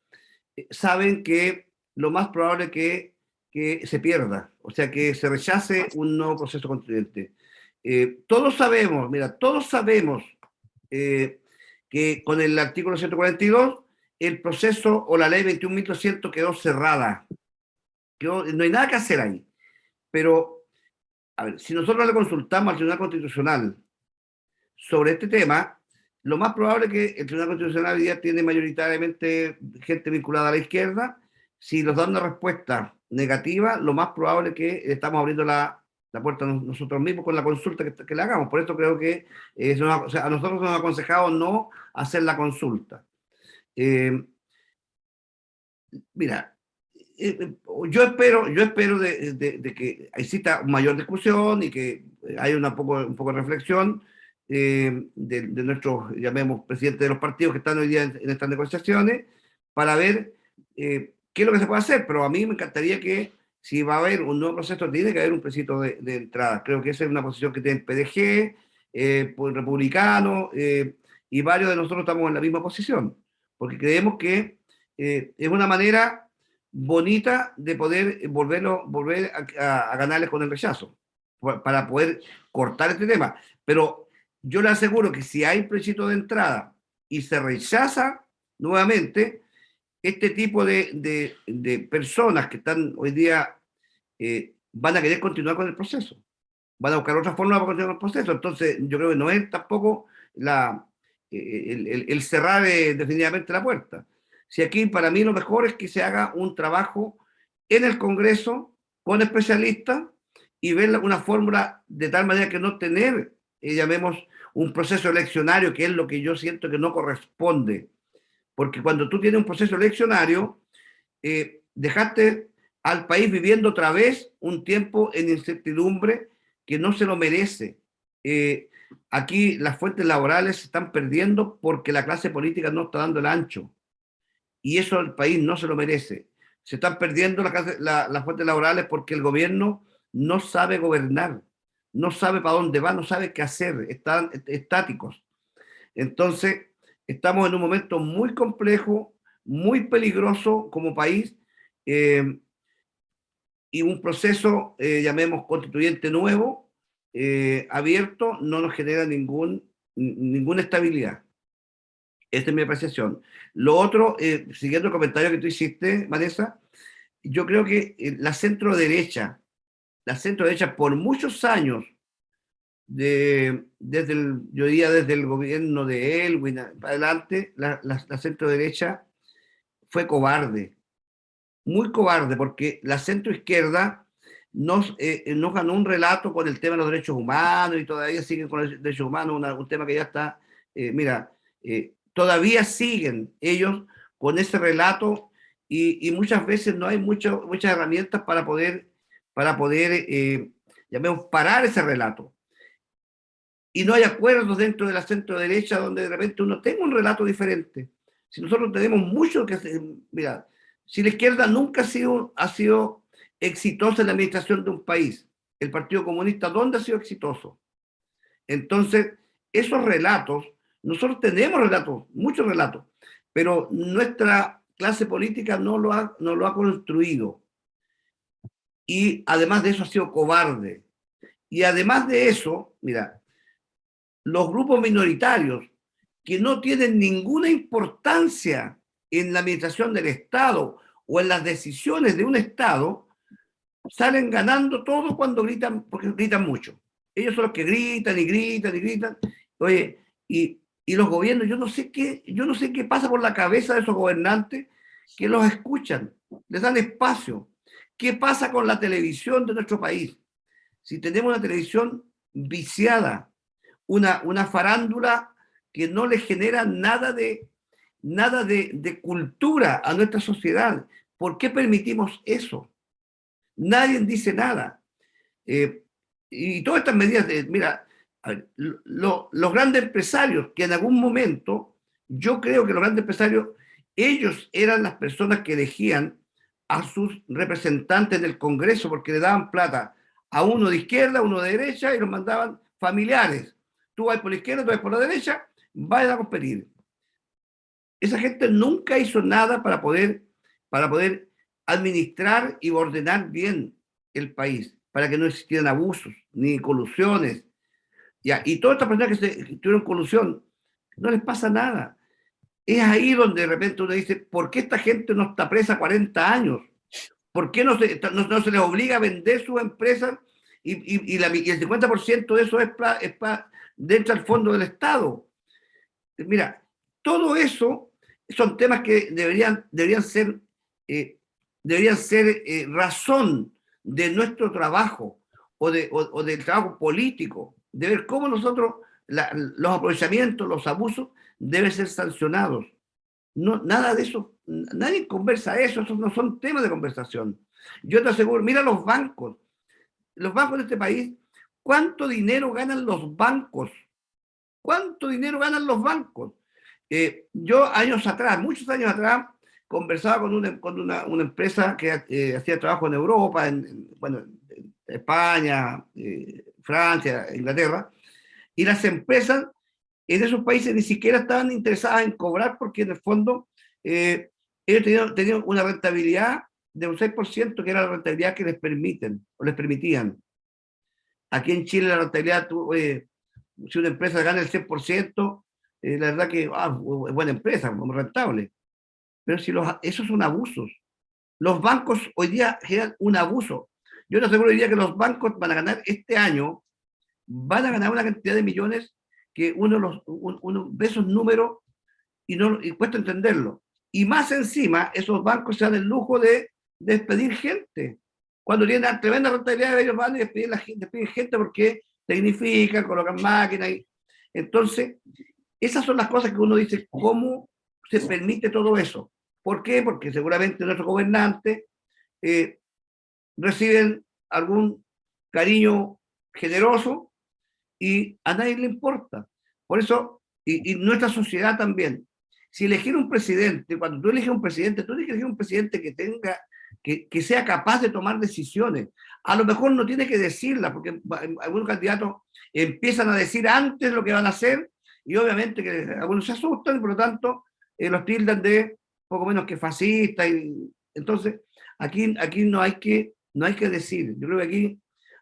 saben que lo más probable es que se pierda, o sea, que se rechace un nuevo proceso constituyente. Todos sabemos que con el artículo 142 el proceso o la ley 21.300 quedó cerrada. No hay nada que hacer ahí. Pero, a ver, si nosotros le consultamos al Tribunal Constitucional sobre este tema, lo más probable es que el Tribunal Constitucional hoy día tiene mayoritariamente gente vinculada a la izquierda. Si nos dan una respuesta negativa, lo más probable es que estamos abriendo la puerta nosotros mismos con la consulta que le hagamos. Por esto creo que o sea, a nosotros nos han aconsejado no hacer la consulta. Mira, yo espero de que exista mayor discusión y que haya un poco de reflexión de nuestros, llamemos, presidentes de los partidos que están hoy día en estas negociaciones para ver qué es lo que se puede hacer. Pero a mí me encantaría que si va a haber un nuevo proceso, tiene que haber un plebiscito de entrada. Creo que esa es una posición que tiene el PDG, por el republicano, y varios de nosotros estamos en la misma posición, porque creemos que es una manera bonita de poder volver a ganarles con el rechazo, para poder cortar este tema. Pero yo le aseguro que si hay plebiscito de entrada y se rechaza nuevamente, este tipo de personas que están hoy día van a querer continuar con el proceso, van a buscar otra forma para continuar el proceso. Entonces yo creo que no es tampoco el cerrar definitivamente la puerta. Si aquí para mí lo mejor es que se haga un trabajo en el Congreso con especialistas y ver una fórmula de tal manera que no tener, llamemos, un proceso eleccionario, que es lo que yo siento que no corresponde. Porque cuando tú tienes un proceso eleccionario, dejaste al país viviendo otra vez un tiempo en incertidumbre que no se lo merece. Aquí las fuentes laborales se están perdiendo porque la clase política no está dando el ancho. Y eso el país no se lo merece. Se están perdiendo las fuentes laborales porque el gobierno no sabe gobernar, no sabe para dónde va, no sabe qué hacer, están estáticos. Entonces, estamos en un momento muy complejo, muy peligroso como país, y un proceso, llamemos, constituyente nuevo, abierto, no nos genera ninguna estabilidad. Esta es mi apreciación. Lo otro, siguiendo el comentario que tú hiciste, Vanessa, yo creo que la centro derecha por muchos años, yo diría desde el gobierno de Elwin para adelante, la centro derecha fue cobarde, muy cobarde, porque la centro izquierda nos ganó un relato con el tema de los derechos humanos y todavía siguen con los derechos humanos, un tema que ya está mira, todavía siguen ellos con ese relato y muchas veces no hay muchas herramientas para poder llamemos, parar ese relato. Y no hay acuerdos dentro de la centro derecha donde de repente uno tenga un relato diferente. Si nosotros tenemos mucho que hacer, mira, si la izquierda nunca ha sido exitosa en la administración de un país, el Partido Comunista, ¿dónde ha sido exitoso? Entonces, esos relatos, nosotros tenemos relatos, muchos relatos, pero nuestra clase política no lo ha construido. Y además de eso ha sido cobarde. Y además de eso, mira, los grupos minoritarios que no tienen ninguna importancia en la administración del Estado o en las decisiones de un Estado, salen ganando todo cuando gritan, porque gritan mucho. Ellos son los que gritan y gritan y gritan. Oye, y los gobiernos, yo no sé qué pasa por la cabeza de esos gobernantes que los escuchan, les dan espacio. ¿Qué pasa con la televisión de nuestro país? Si tenemos una televisión viciada, una farándula que no le genera nada de cultura a nuestra sociedad, ¿por qué permitimos eso? Nadie dice nada. Y todas estas medidas, mira, los grandes empresarios, que en algún momento, yo creo que los grandes empresarios, ellos eran las personas que elegían a sus representantes en el Congreso porque le daban plata a uno de izquierda, a uno de derecha y los mandaban familiares. Tú vas por la izquierda, tú vas por la derecha, vayan a competir. Esa gente nunca hizo nada para poder administrar y ordenar bien el país, para que no existieran abusos ni colusiones. Ya, y todas estas personas que tuvieron colusión, no les pasa nada. Es ahí donde de repente uno dice, ¿por qué esta gente no está presa 40 años? ¿Por qué no se les obliga a vender sus empresas y el 50% de eso es dentro del fondo del Estado? Mira, todo eso son temas que deberían ser razón de nuestro trabajo o del trabajo político, de ver cómo nosotros, los aprovechamientos, los abusos, deben ser sancionados. No, nada de eso, nadie conversa eso, esos no son temas de conversación. Yo te aseguro, mira los bancos de este país, ¿cuánto dinero ganan los bancos? ¿Cuánto dinero ganan los bancos? Yo muchos años atrás, conversaba con una empresa que hacía trabajo en Europa, en España, Francia, Inglaterra, y las empresas en esos países ni siquiera estaban interesadas en cobrar porque en el fondo ellos tenían una rentabilidad de un 6%, que era la rentabilidad que les permitían. Aquí en Chile la rentabilidad, si una empresa gana el 100%, la verdad que es buena empresa, muy rentable. Pero esos son abusos. Los bancos hoy día generan un abuso. Yo te aseguro hoy día que los bancos van a ganar este año, van a ganar una cantidad de millones que uno ve esos números y cuesta entenderlo. Y más encima, esos bancos se dan el lujo de despedir gente. Cuando tienen una tremenda rentabilidad, ellos van y despiden gente porque tecnifican, colocan máquinas. Entonces, esas son las cosas que uno dice, ¿cómo se permite todo eso? ¿Por qué? Porque seguramente nuestros gobernantes reciben algún cariño generoso y a nadie le importa. Por eso, y nuestra sociedad también, si elegir un presidente, cuando tú eliges un presidente, tú tienes que elegir un presidente que sea capaz de tomar decisiones. A lo mejor no tiene que decirla, porque algunos candidatos empiezan a decir antes lo que van a hacer, y obviamente que algunos se asustan, y por lo tanto los tildan de poco menos que fascistas. Entonces, aquí no hay que decir. Yo creo que aquí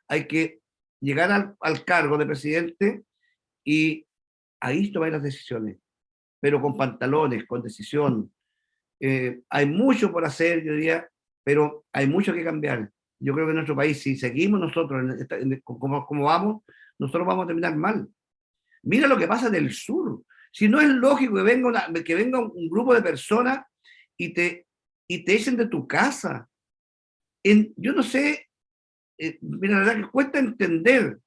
hay que llegar al cargo de presidente y ahí tomar las decisiones, pero con pantalones, con decisión. Hay mucho por hacer, yo diría, pero hay mucho que cambiar. Yo creo que en nuestro país, si seguimos nosotros como vamos, nosotros vamos a terminar mal. Mira lo que pasa del sur. Si no es lógico que venga un grupo de personas y te echen de tu casa. Yo no sé, mira, la verdad que cuesta entender.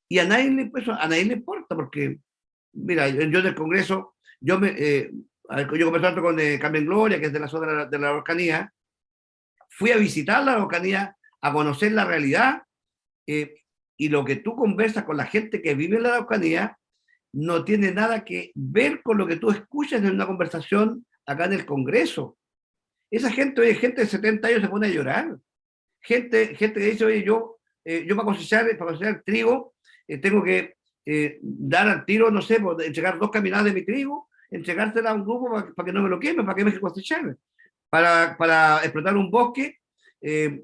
Y a nadie le importa, porque Mira, yo del Congreso, yo conversé tanto con Carmen Gloria, que es de la zona de la Araucanía, fui a visitar la Araucanía, a conocer la realidad, y lo que tú conversas con la gente que vive en la Araucanía no tiene nada que ver con lo que tú escuchas en una conversación acá en el Congreso. Esa gente, oye, gente de 70 años se pone a llorar. Gente que dice, oye, yo para cosechar trigo, tengo que dar al tiro, no sé, entregar 2 caminadas de mi trigo, entregársela a un grupo para que no me lo queme, para que me deje cosechar. Para explotar un bosque que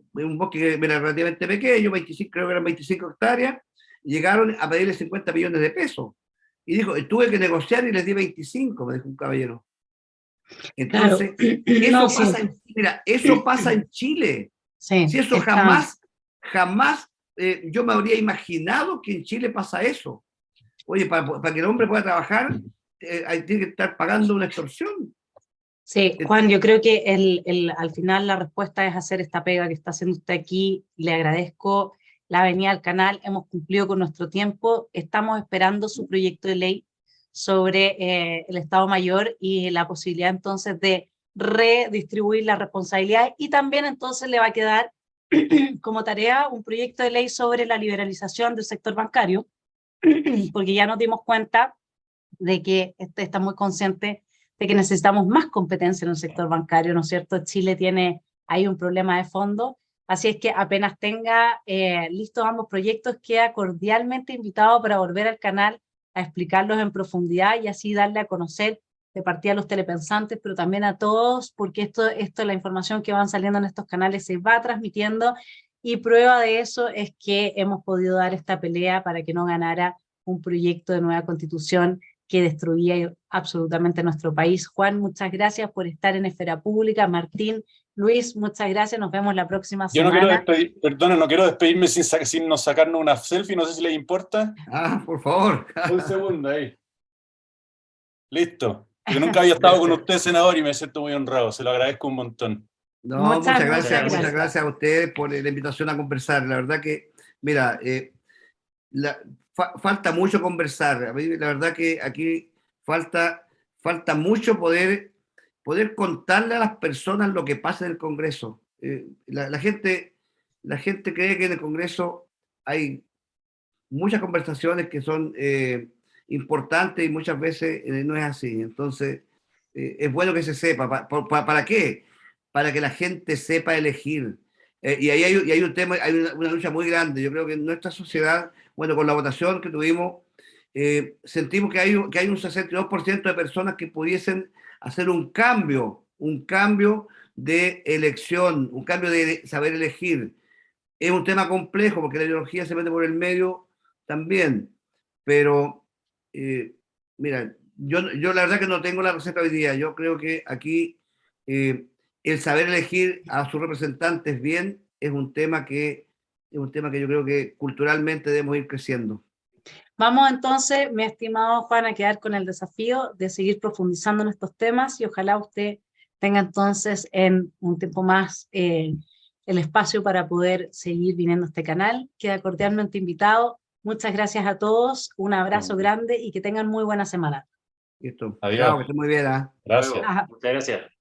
era relativamente pequeño, 25, creo que eran 25 hectáreas, llegaron a pedirle 50 millones de pesos. Y dijo, tuve que negociar y les di 25, me dijo un caballero. Entonces, claro. eso, No, pasa, sí. mira, eso pasa en Chile. Sí, Si eso jamás yo me habría imaginado que en Chile pasa eso. Oye, para que el hombre pueda trabajar, tiene que estar pagando una extorsión. Sí, Juan, yo creo que al final la respuesta es hacer esta pega que está haciendo usted aquí. Le agradezco la venida al canal, hemos cumplido con nuestro tiempo, estamos esperando su proyecto de ley sobre el Estado Mayor y la posibilidad entonces de redistribuir la responsabilidad, y también entonces le va a quedar como tarea un proyecto de ley sobre la liberalización del sector bancario, porque ya nos dimos cuenta de que está muy consciente de que necesitamos más competencia en el sector bancario, ¿no es cierto? Chile tiene ahí un problema de fondo, así es que apenas tenga listos ambos proyectos, queda cordialmente invitado para volver al canal a explicarlos en profundidad y así darle a conocer de partida a los telepensantes, pero también a todos, porque la información que van saliendo en estos canales se va transmitiendo, y prueba de eso es que hemos podido dar esta pelea para que no ganara un proyecto de nueva constitución que destruía absolutamente nuestro país. Juan, muchas gracias por estar en Esfera Pública. Martín, Luis, muchas gracias. Nos vemos la próxima Yo no semana. no quiero despedirme sin no sacarnos una selfie, no sé si les importa. Por favor. Un segundo ahí. Listo. Yo nunca había estado con usted, senador, y me siento muy honrado. Se lo agradezco un montón. No, Muchas muchas gracias a ustedes por la invitación a conversar. La verdad que, mira, falta mucho conversar. A mí, la verdad que aquí falta mucho poder contarle a las personas lo que pasa en el Congreso. La gente cree que en el Congreso hay muchas conversaciones que son importantes y muchas veces no es así. Entonces, es bueno que se sepa. ¿Para qué? Para que la gente sepa elegir. Y ahí hay un tema, hay una lucha muy grande. Yo creo que en nuestra sociedad, bueno, con la votación que tuvimos, sentimos que hay un 62% de personas que pudiesen hacer un cambio de elección, un cambio de saber elegir. Es un tema complejo porque la ideología se mete por el medio también, pero mira, yo la verdad que no tengo la receta hoy día. Yo creo que aquí el saber elegir a sus representantes bien es un tema que yo creo que culturalmente debemos ir creciendo. Vamos entonces, mi estimado Juan, a quedar con el desafío de seguir profundizando en estos temas, y ojalá usted tenga entonces en un tiempo más el espacio para poder seguir viniendo a este canal. Queda cordialmente invitado. Muchas gracias a todos, un abrazo grande y que tengan muy buena semana. Listo. Adiós. Chao, que esté muy bien. Gracias. Muchas gracias.